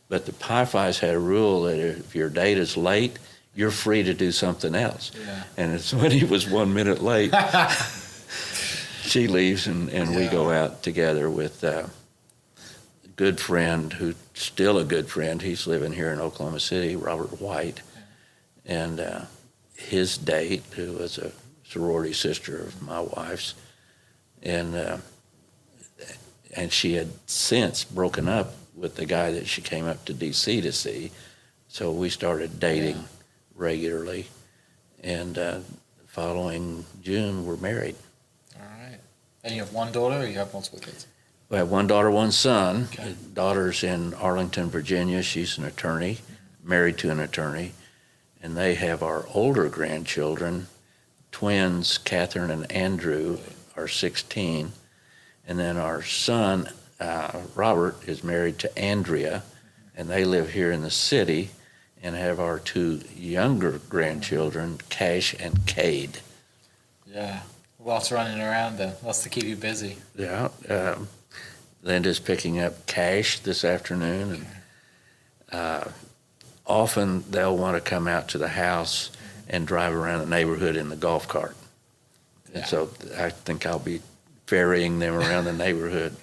But the Pi Phis had a rule that if your date is late, you're free to do something else. Yeah. And it's when he was 1 minute late, she leaves and we go out together with a good friend who's still a good friend. He's living here in Oklahoma City, Robert White. And his date, who was a sorority sister of my wife's, and she had since broken up with the guy that she came up to D.C. to see. So we started dating regularly, and following June, we're married. All right. And you have one daughter, or you have multiple kids? We have one daughter, one son. Okay. The daughter's in Arlington, Virginia. She's an attorney, married to an attorney. And they have our older grandchildren, twins, Catherine and Andrew, are 16. And then our son, Robert, is married to Andrea, and they live here in the city, and have our two younger grandchildren, Cash and Cade. Yeah, lots running around then, lots to keep you busy. Yeah, Linda's picking up Cash this afternoon, and often they'll want to come out to the house and drive around the neighborhood in the golf cart. Yeah. And so I think I'll be ferrying them around the neighborhood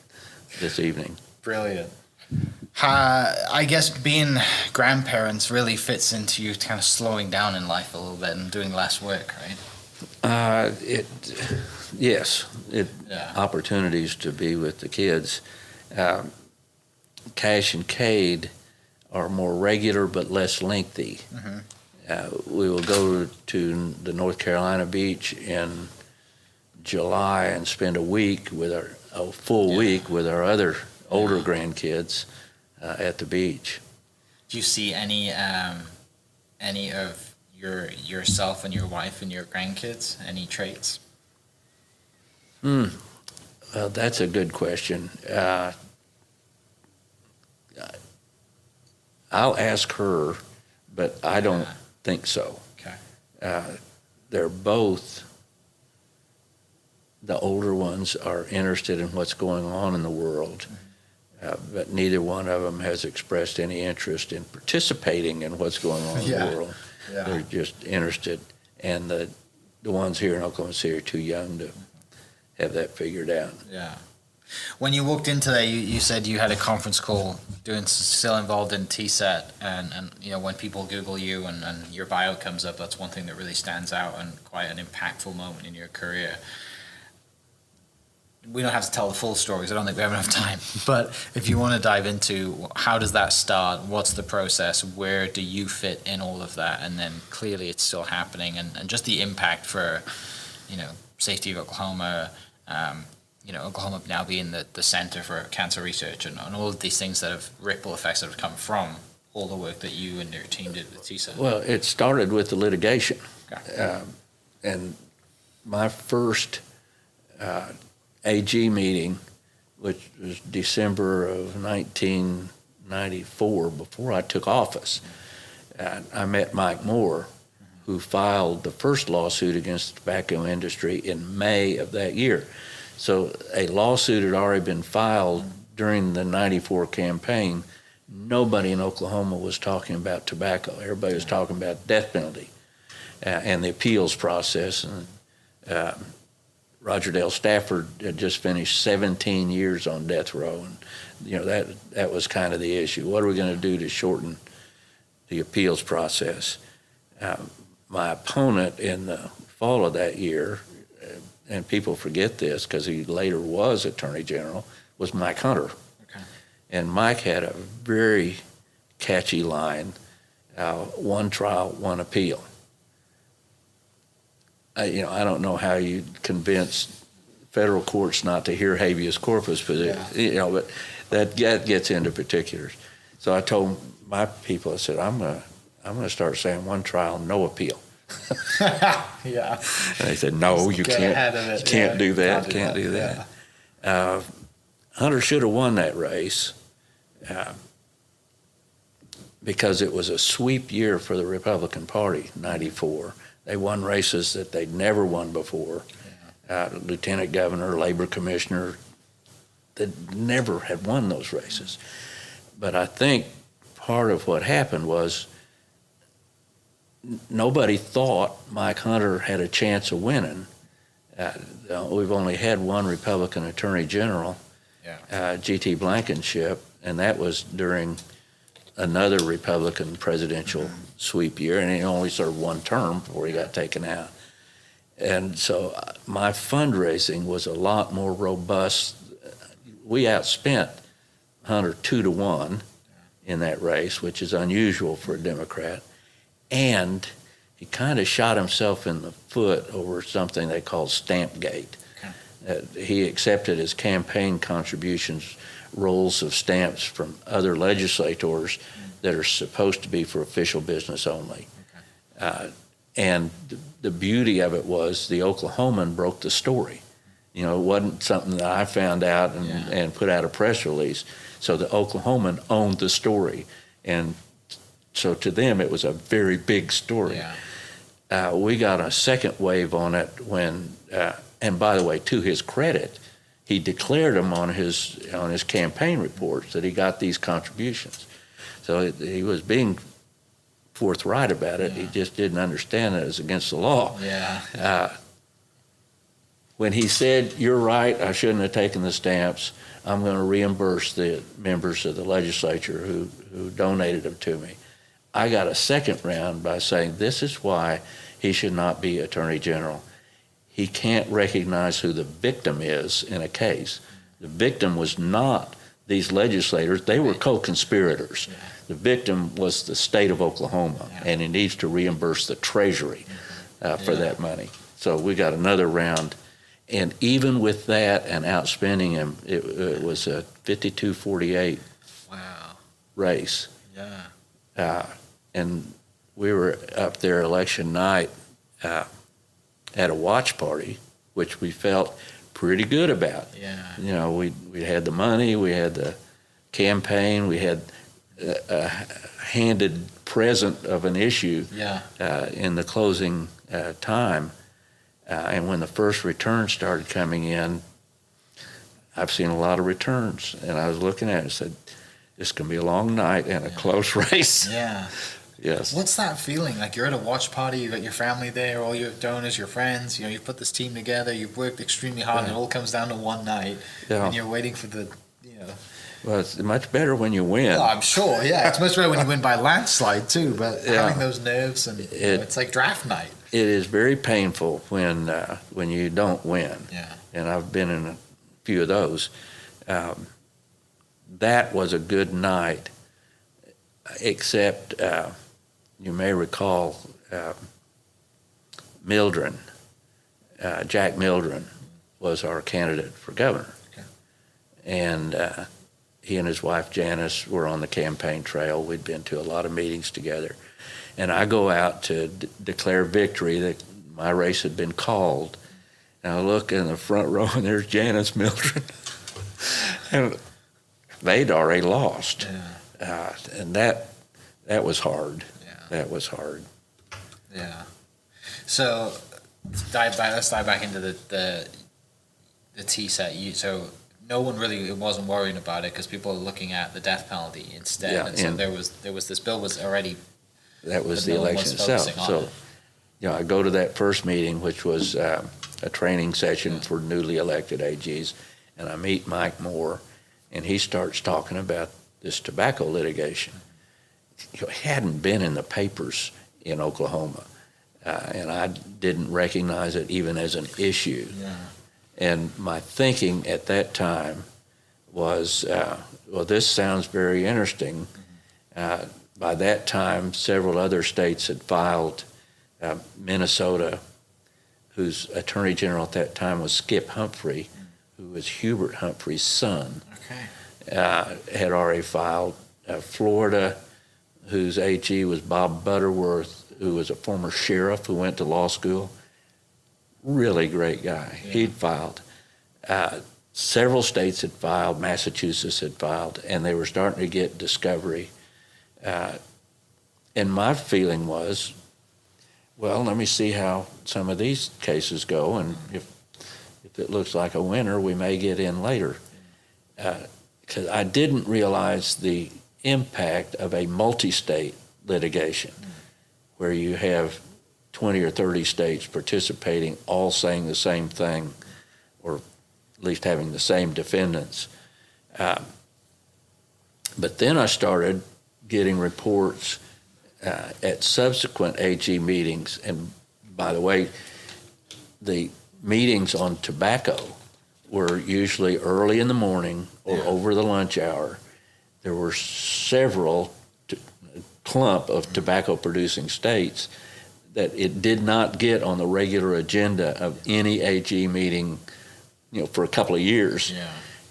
this evening. Brilliant. I guess being grandparents really fits into you kind of slowing down in life a little bit and doing less work, right? Yes. Opportunities to be with the kids. Cash and Cade are more regular but less lengthy. Mm-hmm. We will go to the North Carolina beach in July and spend a full week with our other older grandkids at the beach. Do you see any of yourself and your wife and your grandkids? Any traits? Well, that's a good question. I'll ask her, but I don't think so. Okay. They're both, the older ones are interested in what's going on in the world, but neither one of them has expressed any interest in participating in what's going on in the world. Yeah. They're just interested, and the ones here in Oklahoma City are too young to have that figured out. Yeah. When you walked into that, you said you had a conference call, still involved in TSET, and when people Google you and your bio comes up, that's one thing that really stands out and quite an impactful moment in your career. We don't have to tell the full story because I don't think we have enough time, but if you want to dive into how does that start, what's the process, where do you fit in all of that, and then clearly it's still happening, and just the impact for, safety of Oklahoma, Oklahoma now being the center for cancer research and all of these things that have ripple effects that have come from all the work that you and your team did with TSET. Well, it started with the litigation. Okay. And my first AG meeting, which was December of 1994, before I took office, I met Mike Moore, who filed the first lawsuit against the tobacco industry in May of that year. So a lawsuit had already been filed during the 94 campaign. Nobody in Oklahoma was talking about tobacco. Everybody was talking about death penalty and the appeals process. And Roger Dale Stafford had just finished 17 years on death row. And, that was kind of the issue. What are we going to do to shorten the appeals process? My opponent in the fall of that year, and people forget this because he later was Attorney General, was Mike Hunter. Okay. And Mike had a very catchy line, one trial, one appeal. I don't know how you convince federal courts not to hear habeas corpus, but that gets into particulars. So I told my people, I said, I'm going to start saying one trial, no appeal. Yeah. And they said, no, you can't do that. Can't do that. Hunter should have won that race because it was a sweep year for the Republican Party, 94. They won races that they'd never won before. Lieutenant governor, labor commissioner, that never had won those races. But I think part of what happened was nobody thought Mike Hunter had a chance of winning. We've only had one Republican attorney general, G.T. Blankenship, and that was during another Republican presidential sweep year, and he only served one term before he got taken out. And so my fundraising was a lot more robust. We outspent Hunter 2-1 in that race, which is unusual for a Democrat. And he kind of shot himself in the foot over something they called Stampgate. He accepted as campaign contributions rolls of stamps from other legislators that are supposed to be for official business only. And the beauty of it was the Oklahoman broke the story. You know, it wasn't something that I found out and put out a press release. So the Oklahoman owned the story. And so to them, it was a very big story. We got a second wave on it when, and by the way, to his credit, he declared them on his campaign reports that he got these contributions. So he was being forthright about it. He just didn't understand it as against the law. When he said, "You're right, I shouldn't have taken the stamps. I'm going to reimburse the members of the legislature who donated them to me," I got a second round by saying, this is why he should not be Attorney General. He can't recognize who the victim is in a case. The victim was not these legislators. They were co-conspirators. The victim was the state of Oklahoma, and he needs to reimburse the Treasury for that money. So we got another round. And even with that and outspending him, it was a 52-48 race. And we were up there election night at a watch party, which we felt pretty good about. You know, we had the money, we had the campaign, we had a handed present of an issue in the closing time. And when the first returns started coming in, I've seen a lot of returns. And I was looking at it and said, this can be a long night and a close race. Yes. What's that feeling? Like you're at a watch party, you've got your family there, all your donors, your friends, you know, you've put this team together, you've worked extremely hard, and it all comes down to one night, and you're waiting for the, you know. Well, it's much better when you win. Oh, I'm sure, it's much better when you win by landslide too, but having those nerves, and it's like draft night. It is very painful when you don't win. And I've been in a few of those. That was a good night, except you may recall Mildren, Jack Mildren was our candidate for governor. And he and his wife Janice were on the campaign trail. We'd been to a lot of meetings together. And I go out to declare victory that my race had been called. And I look in the front row, and there's Janice Mildren. And they'd already lost. And that was hard. That was hard. So let's dive back into the TSET. So no one really wasn't worrying about it because people are looking at the death penalty instead. And so there was this bill was already. That was the election itself. So, you know, I go to that first meeting, which was a training session for newly elected AGs, and I meet Mike Moore, and he starts talking about this tobacco litigation. It hadn't been in the papers in Oklahoma, and I didn't recognize it even as an issue. And my thinking at that time was, well, this sounds very interesting. By that time, several other states had filed. Minnesota, whose attorney general at that time was Skip Humphrey, who was Hubert Humphrey's son, had already filed. Florida, whose AG was Bob Butterworth, who was a former sheriff who went to law school. Really great guy. He'd filed. Several states had filed. Massachusetts had filed, and they were starting to get discovery. And my feeling was, well, let me see how some of these cases go, and if it looks like a winner, we may get in later. Because I didn't realize the impact of a multi-state litigation where you have 20 or 30 states participating, all saying the same thing, or at least having the same defendants. But then I started getting reports at subsequent AG meetings. And by the way, the meetings on tobacco were usually early in the morning or over the lunch hour. There were several clump of tobacco producing states that it did not get on the regular agenda of any AG meeting, for a couple of years.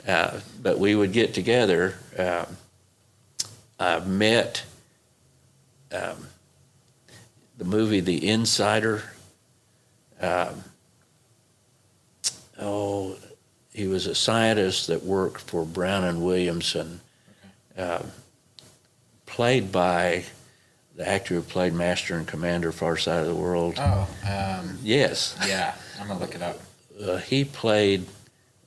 But we would get together. I met the movie The Insider. He was a scientist that worked for Brown and Williamson, played by the actor who played Master and Commander Far Side of the World. Yes. Yeah, I'm going to look it up. He played,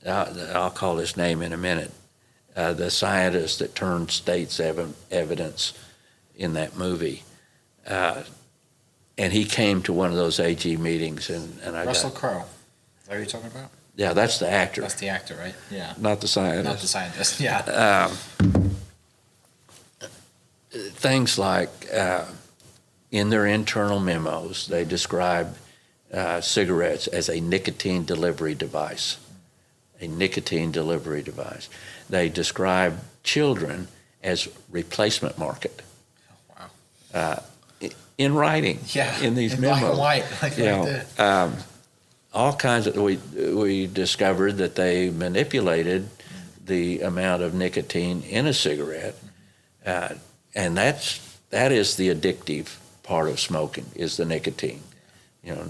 I'll call his name in a minute, the scientist that turned state's evidence in that movie. And he came to one of those AG meetings, and I Russell Crowe. Is that what you're talking about? Yeah, that's the actor. That's the actor, right? Yeah. Not the scientist. Not the scientist, yeah. Things like in their internal memos, they describe cigarettes as a nicotine delivery device. A nicotine delivery device. They describe children as replacement market. Oh, wow. In writing, in these memos. Black and white, like that. All kinds of, we discovered that they manipulated the amount of nicotine in a cigarette, and that is the addictive part of smoking, is the nicotine.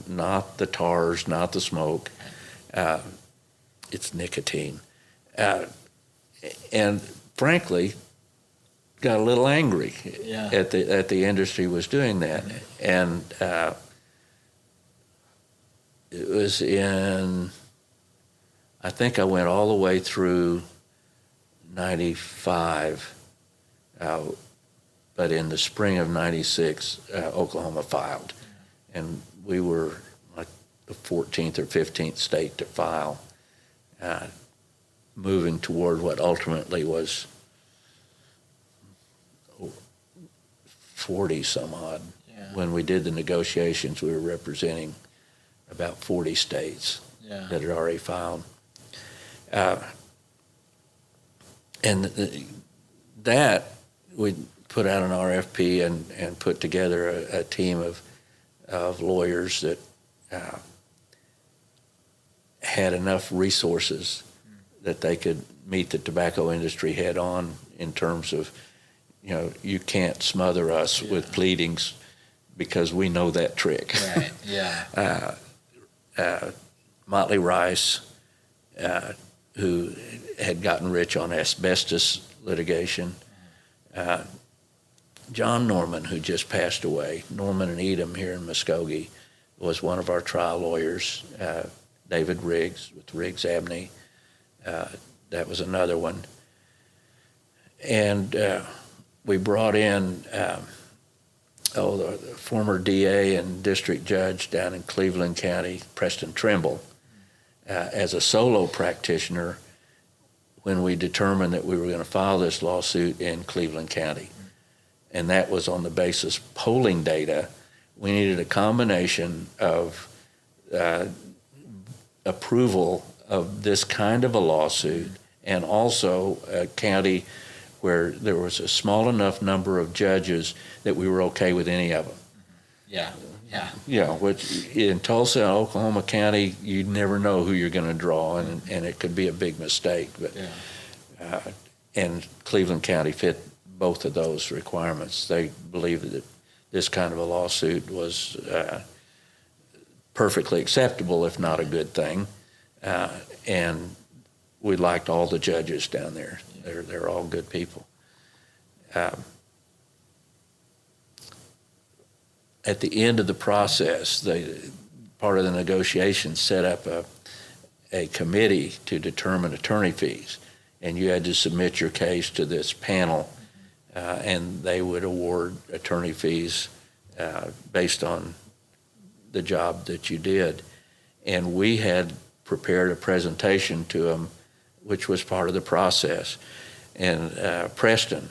Not the tars, not the smoke. It's nicotine. And frankly, got a little angry at the industry was doing that. And it was I think I went all the way through 95, but in the spring of 96, Oklahoma filed. And we were like the 14th or 15th state to file, moving toward what ultimately was 40 some odd. When we did the negotiations, we were representing about 40 states that had already filed. And that, we put out an RFP and put together a team of lawyers that had enough resources that they could meet the tobacco industry head on in terms of, you can't smother us with pleadings because we know that trick. Right, yeah. Motley Rice, who had gotten rich on asbestos litigation. John Norman, who just passed away, Norman and Edom here in Muskogee, was one of our trial lawyers. David Riggs with Riggs Abney, that was another one. And we brought in the former DA and district judge down in Cleveland County, Preston Trimble, as a solo practitioner when we determined that we were going to file this lawsuit in Cleveland County. And that was on the basis of polling data. We needed a combination of approval of this kind of a lawsuit and also a county where there was a small enough number of judges that we were okay with any of them. Which in Tulsa and Oklahoma County, you never know who you're going to draw, and it could be a big mistake. But and Cleveland County fit both of those requirements. They believed that this kind of a lawsuit was perfectly acceptable, if not a good thing. And we liked all the judges down there. They're all good people. at the end of the process, part of the negotiations set up a committee to determine attorney fees, and you had to submit your case to this panel, and they would award attorney fees based on the job that you did. And we had prepared a presentation to them, which was part of the process. And Preston,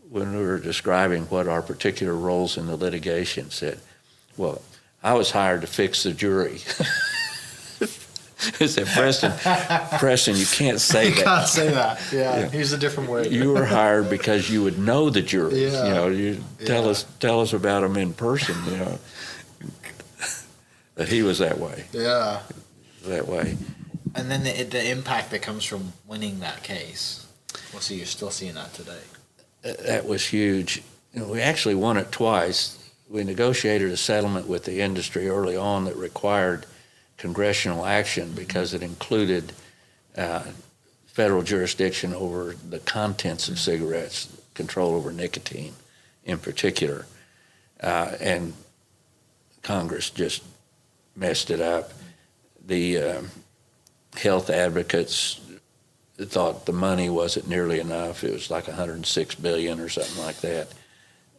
when we were describing what our particular roles in the litigation, said, well, I was hired to fix the jury. I said, Preston, you can't say that. You can't say that. Yeah. Use a different word. You were hired because you would know the jury. Yeah. You tell us about them in person. But he was that way. Yeah. That way. And then the impact that comes from winning that case. Well, so you're still seeing that today. That was huge. We actually won it twice. We negotiated a settlement with the industry early on that required congressional action because it included federal jurisdiction over the contents of cigarettes, control over nicotine in particular. And Congress just messed it up. The health advocates thought the money wasn't nearly enough. It was like $106 billion or something like that.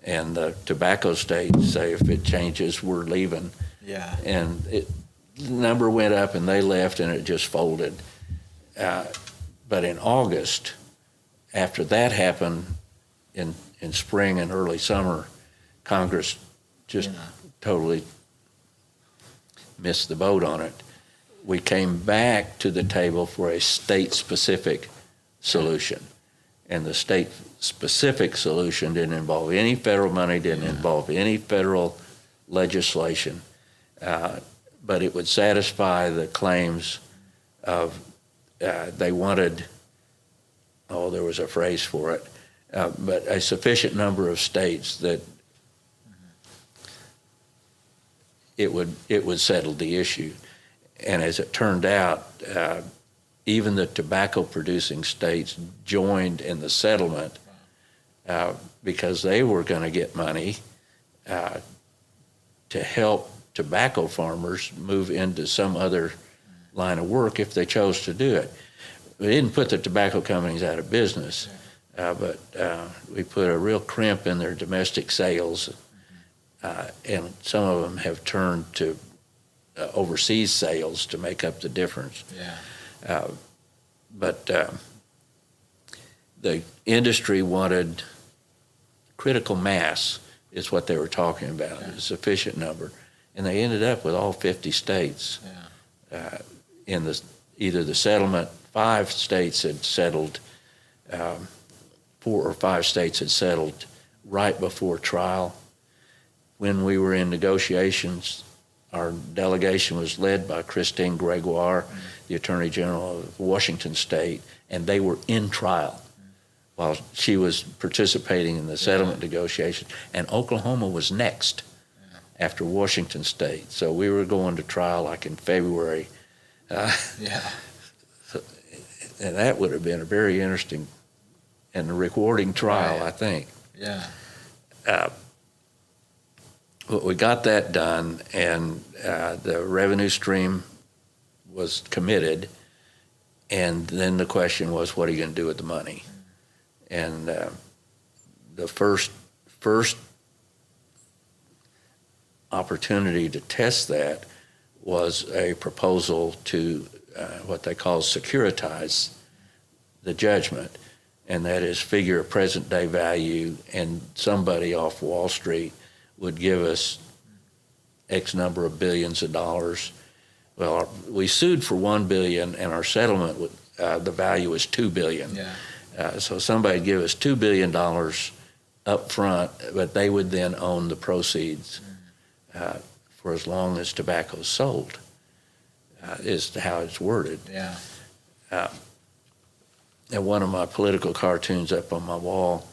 And the tobacco states say if it changes, we're leaving. Yeah. And the number went up and they left and it just folded. But in August, after that happened in spring and early summer, Congress just totally missed the boat on it. We came back to the table for a state-specific solution. And the state-specific solution didn't involve any federal money, didn't involve any federal legislation, but it would satisfy the claims of, they wanted, there was a phrase for it, but a sufficient number of states that it would settle the issue. And as it turned out, even the tobacco-producing states joined in the settlement because they were going to get money to help tobacco farmers move into some other line of work if they chose to do it. We didn't put the tobacco companies out of business, but we put a real crimp in their domestic sales, and some of them have turned to overseas sales to make up the difference. Yeah. But the industry wanted critical mass is what they were talking about, a sufficient number. And they ended up with all 50 states. In either the settlement, 5 states had settled, 4 or 5 states had settled right before trial. When we were in negotiations, our delegation was led by Christine Gregoire, the Attorney General of Washington State, and they were in trial while she was participating in the settlement negotiation. And Oklahoma was next after Washington State. So we were going to trial like in February. And that would have been a very interesting and rewarding trial, I think. Yeah. But we got that done, and the revenue stream was committed, and then the question was, what are you going to do with the money? And the first opportunity to test that was a proposal to what they call securitize the judgment, and that is figure a present-day value, and somebody off Wall Street would give us X number of billions of dollars. Well, we sued for $1 billion, and our settlement, the value was $2 billion. So somebody would give us $2 billion up front, but they would then own the proceeds for as long as tobacco is sold, is how it's worded. And one of my political cartoons up on my wall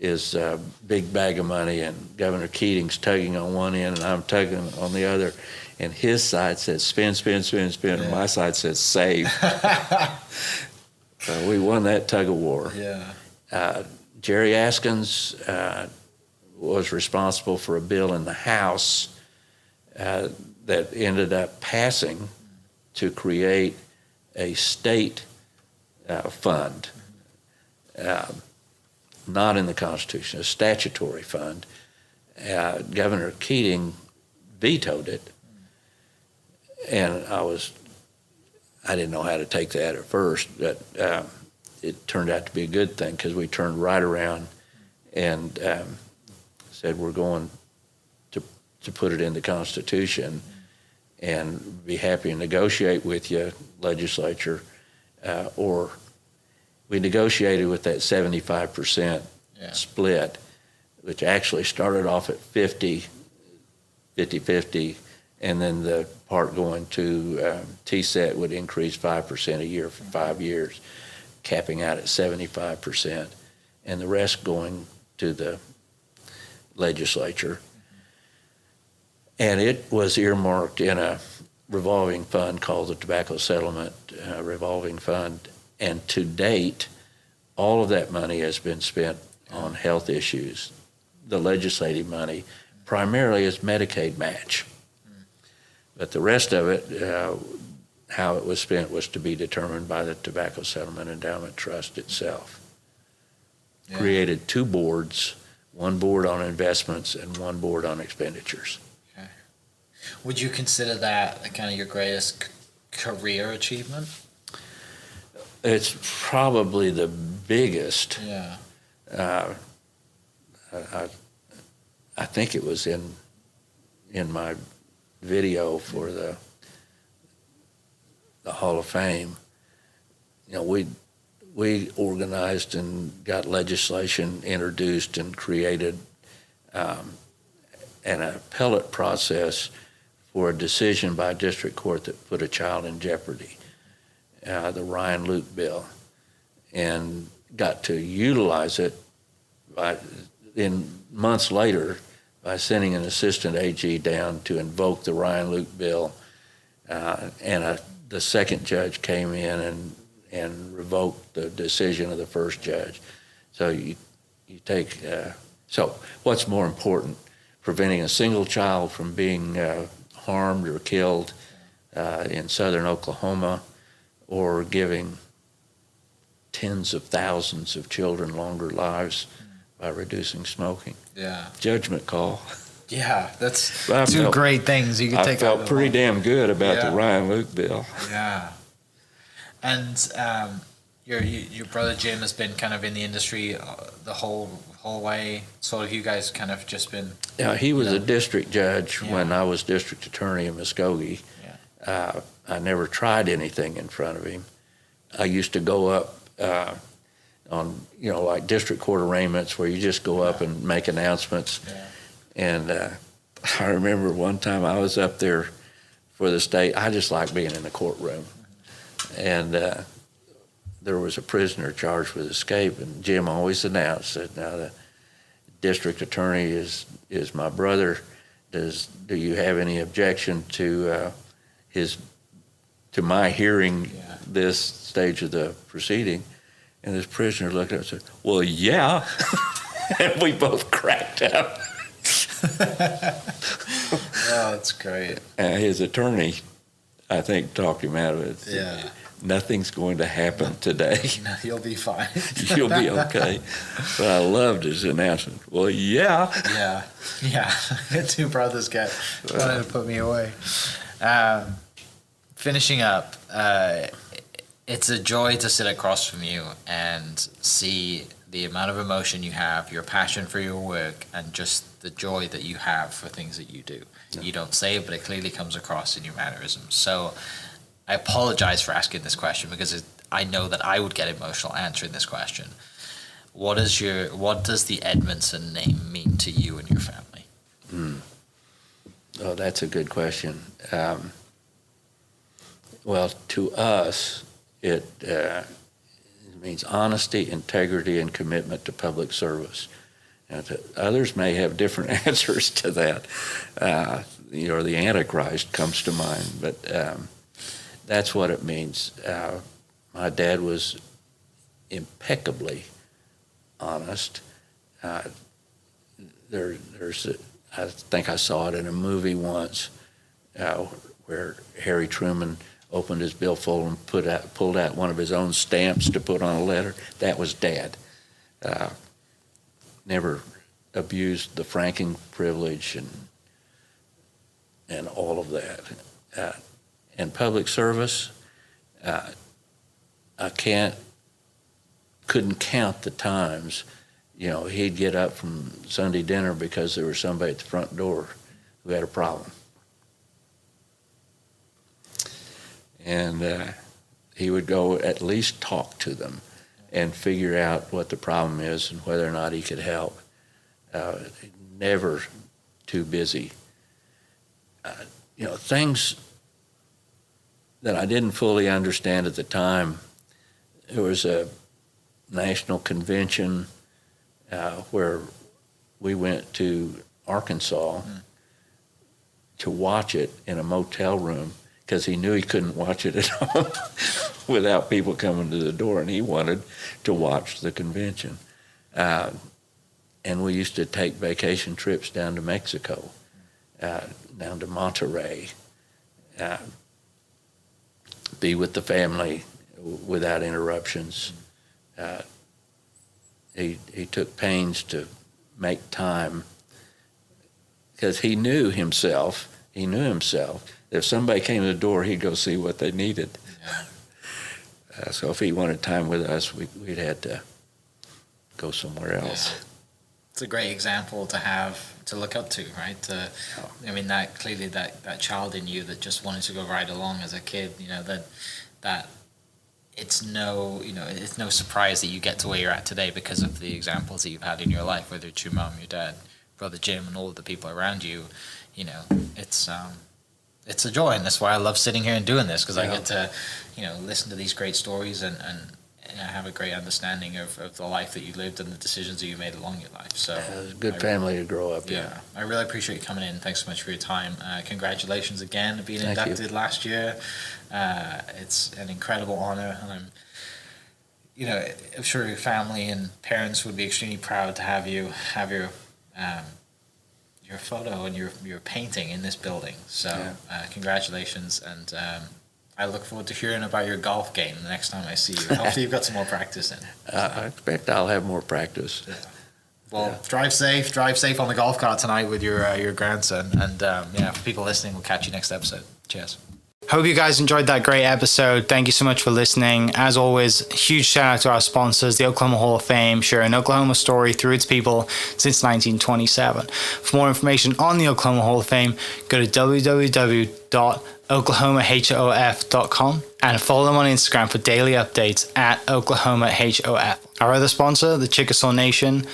is a big bag of money, and Governor Keating's tugging on one end and I'm tugging on the other, and his side says spin, spin, spin, spin, and my side says save. So we won that tug of war. Jerry Askins was responsible for a bill in the House that ended up passing to create a state fund, not in the Constitution, a statutory fund. Governor Keating vetoed it, and I didn't know how to take that at first, but it turned out to be a good thing, because we turned right around and said we're going to put it in the Constitution, and be happy to negotiate with you, legislature, or we negotiated with that 75% split, which actually started off at 50-50, and then the part going to TSET would increase 5% a year for 5 years, capping out at 75%, and the rest going to the legislature. And it was earmarked in a revolving fund called the Tobacco Settlement Revolving Fund. And to date, all of that money has been spent on health issues. The legislative money primarily is Medicaid match. But the rest of it, how it was spent, was to be determined by the Tobacco Settlement Endowment Trust itself. Yeah. Created 2 boards, one board on investments and one board on expenditures. Okay. Would you consider that kind of your greatest career achievement? It's probably the biggest. Yeah. I think it was in my video for the Hall of Fame. You know, we organized and got legislation introduced and created an appellate process for a decision by a district court that put a child in jeopardy, the Ryan Luke bill, and got to utilize it months later by sending an assistant AG down to invoke the Ryan Luke bill, and the second judge came in and revoked the decision of the first judge. So you take, so what's more important, preventing a single child from being harmed or killed in southern Oklahoma, or giving tens of thousands of children longer lives by reducing smoking? Yeah. Judgment call. Yeah, that's 2 great things you could take. I felt pretty damn good about the Ryan Luke bill. Yeah. And your brother Jim has been kind of in the industry the whole way. So have you guys kind of just been? Yeah, he was a district judge when I was district attorney in Muskogee. Yeah. I never tried anything in front of him. I used to go up on, like district court arraignments where you just go up and make announcements. Yeah. And I remember one time I was up there for the state. I just like being in the courtroom. And there was a prisoner charged with escape, and Jim always announced that, now the district attorney is my brother. Do you have any objection to my hearing this stage of the proceeding? And this prisoner looked up and said, "Well, yeah." And we both cracked up. Oh, that's great. His attorney, I think, talked him out of it. Yeah. Nothing's going to happen today. No, you'll be fine. You'll be okay. But I loved his announcement. Well, yeah. Yeah. 2 brothers wanted to put me away. Finishing up, it's a joy to sit across from you and see the amount of emotion you have, your passion for your work, and just the joy that you have for things that you do. Yeah. You don't say it, but it clearly comes across in your mannerisms. So I apologize for asking this question, because I know that I would get emotional answering this question. What does the Edmondson name mean to you and your family? Oh, that's a good question. Well, to us, it means honesty, integrity, and commitment to public service. Now, others may have different answers to that. The Antichrist comes to mind, but that's what it means. My dad was impeccably honest. I think I saw it in a movie once where Harry Truman opened his billfold and pulled out one of his own stamps to put on a letter. That was Dad. Never abused the franking privilege and all of that. In public service, I couldn't count the times, he'd get up from Sunday dinner because there was somebody at the front door who had a problem. And he would go at least talk to them and figure out what the problem is and whether or not he could help. Never too busy. Things that I didn't fully understand at the time. There was a national convention where we went to Arkansas to watch it in a motel room because he knew he couldn't watch it at home without people coming to the door, and he wanted to watch the convention. And we used to take vacation trips down to Mexico, down to Monterrey, be with the family without interruptions. He took pains to make time because he knew himself. If somebody came to the door, he'd go see what they needed. Yeah. So if he wanted time with us, we'd had to go somewhere else. Yeah. It's a great example to have to look up to, right? That clearly that child in you that just wanted to go right along as a kid, that it's no surprise that you get to where you're at today because of the examples that you've had in your life, whether it's your mom, your dad, brother Jim, and all of the people around you. It's a joy, and that's why I love sitting here and doing this, because I get to listen to these great stories and have a great understanding of the life that you lived and the decisions that you made along your life. So it's a good family to grow up in. Yeah, I really appreciate you coming in. Thanks so much for your time. Congratulations again on being inducted last year. It's an incredible honor, and I'm sure your family and parents would be extremely proud to have your photo and your painting in this building. So congratulations, and I look forward to hearing about your golf game the next time I see you. Hopefully you've got some more practice in. I expect I'll have more practice. Yeah. Well, drive safe on the golf cart tonight with your grandson. And for people listening, we'll catch you next episode. Cheers. Hope you guys enjoyed that great episode. Thank you so much for listening. As always, huge shout out to our sponsors, the Oklahoma Hall of Fame, sharing Oklahoma story through its people since 1927. For more information on the Oklahoma Hall of Fame, go to www.oklahomahof.com and follow them on Instagram for daily updates at oklahomahof. Our other sponsor, the Chickasaw Nation,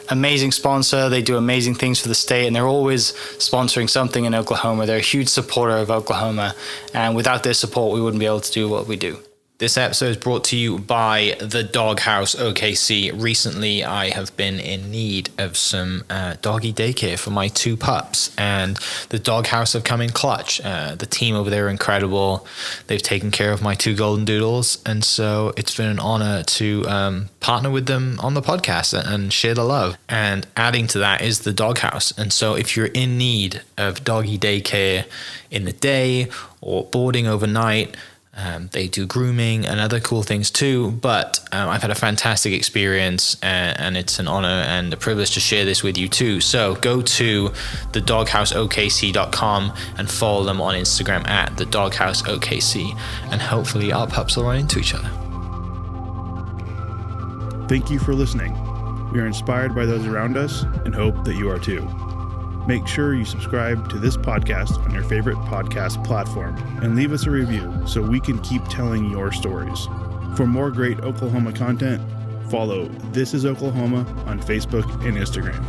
amazing sponsor. They do amazing things for the state, and they're always sponsoring something in Oklahoma. They're a huge supporter of Oklahoma, and without their support, we wouldn't be able to do what we do. This episode is brought to you by the Doghouse OKC. Recently, I have been in need of some doggy daycare for my 2 pups, and the Doghouse have come in clutch. The team over there are incredible. They've taken care of my 2 golden doodles, and so it's been an honor to partner with them on the podcast and share the love. And adding to that is the Doghouse. And so if you're in need of doggy daycare in the day or boarding overnight, they do grooming and other cool things too, but I've had a fantastic experience, and it's an honor and a privilege to share this with you too. So go to thedogHouseOKC.com and follow them on Instagram at thedogHouseOKC, and hopefully our pups will run into each other. Thank you for listening. We are inspired by those around us and hope that you are too. Make sure you subscribe to this podcast on your favorite podcast platform and leave us a review so we can keep telling your stories. For more great Oklahoma content, follow This Is Oklahoma on Facebook and Instagram.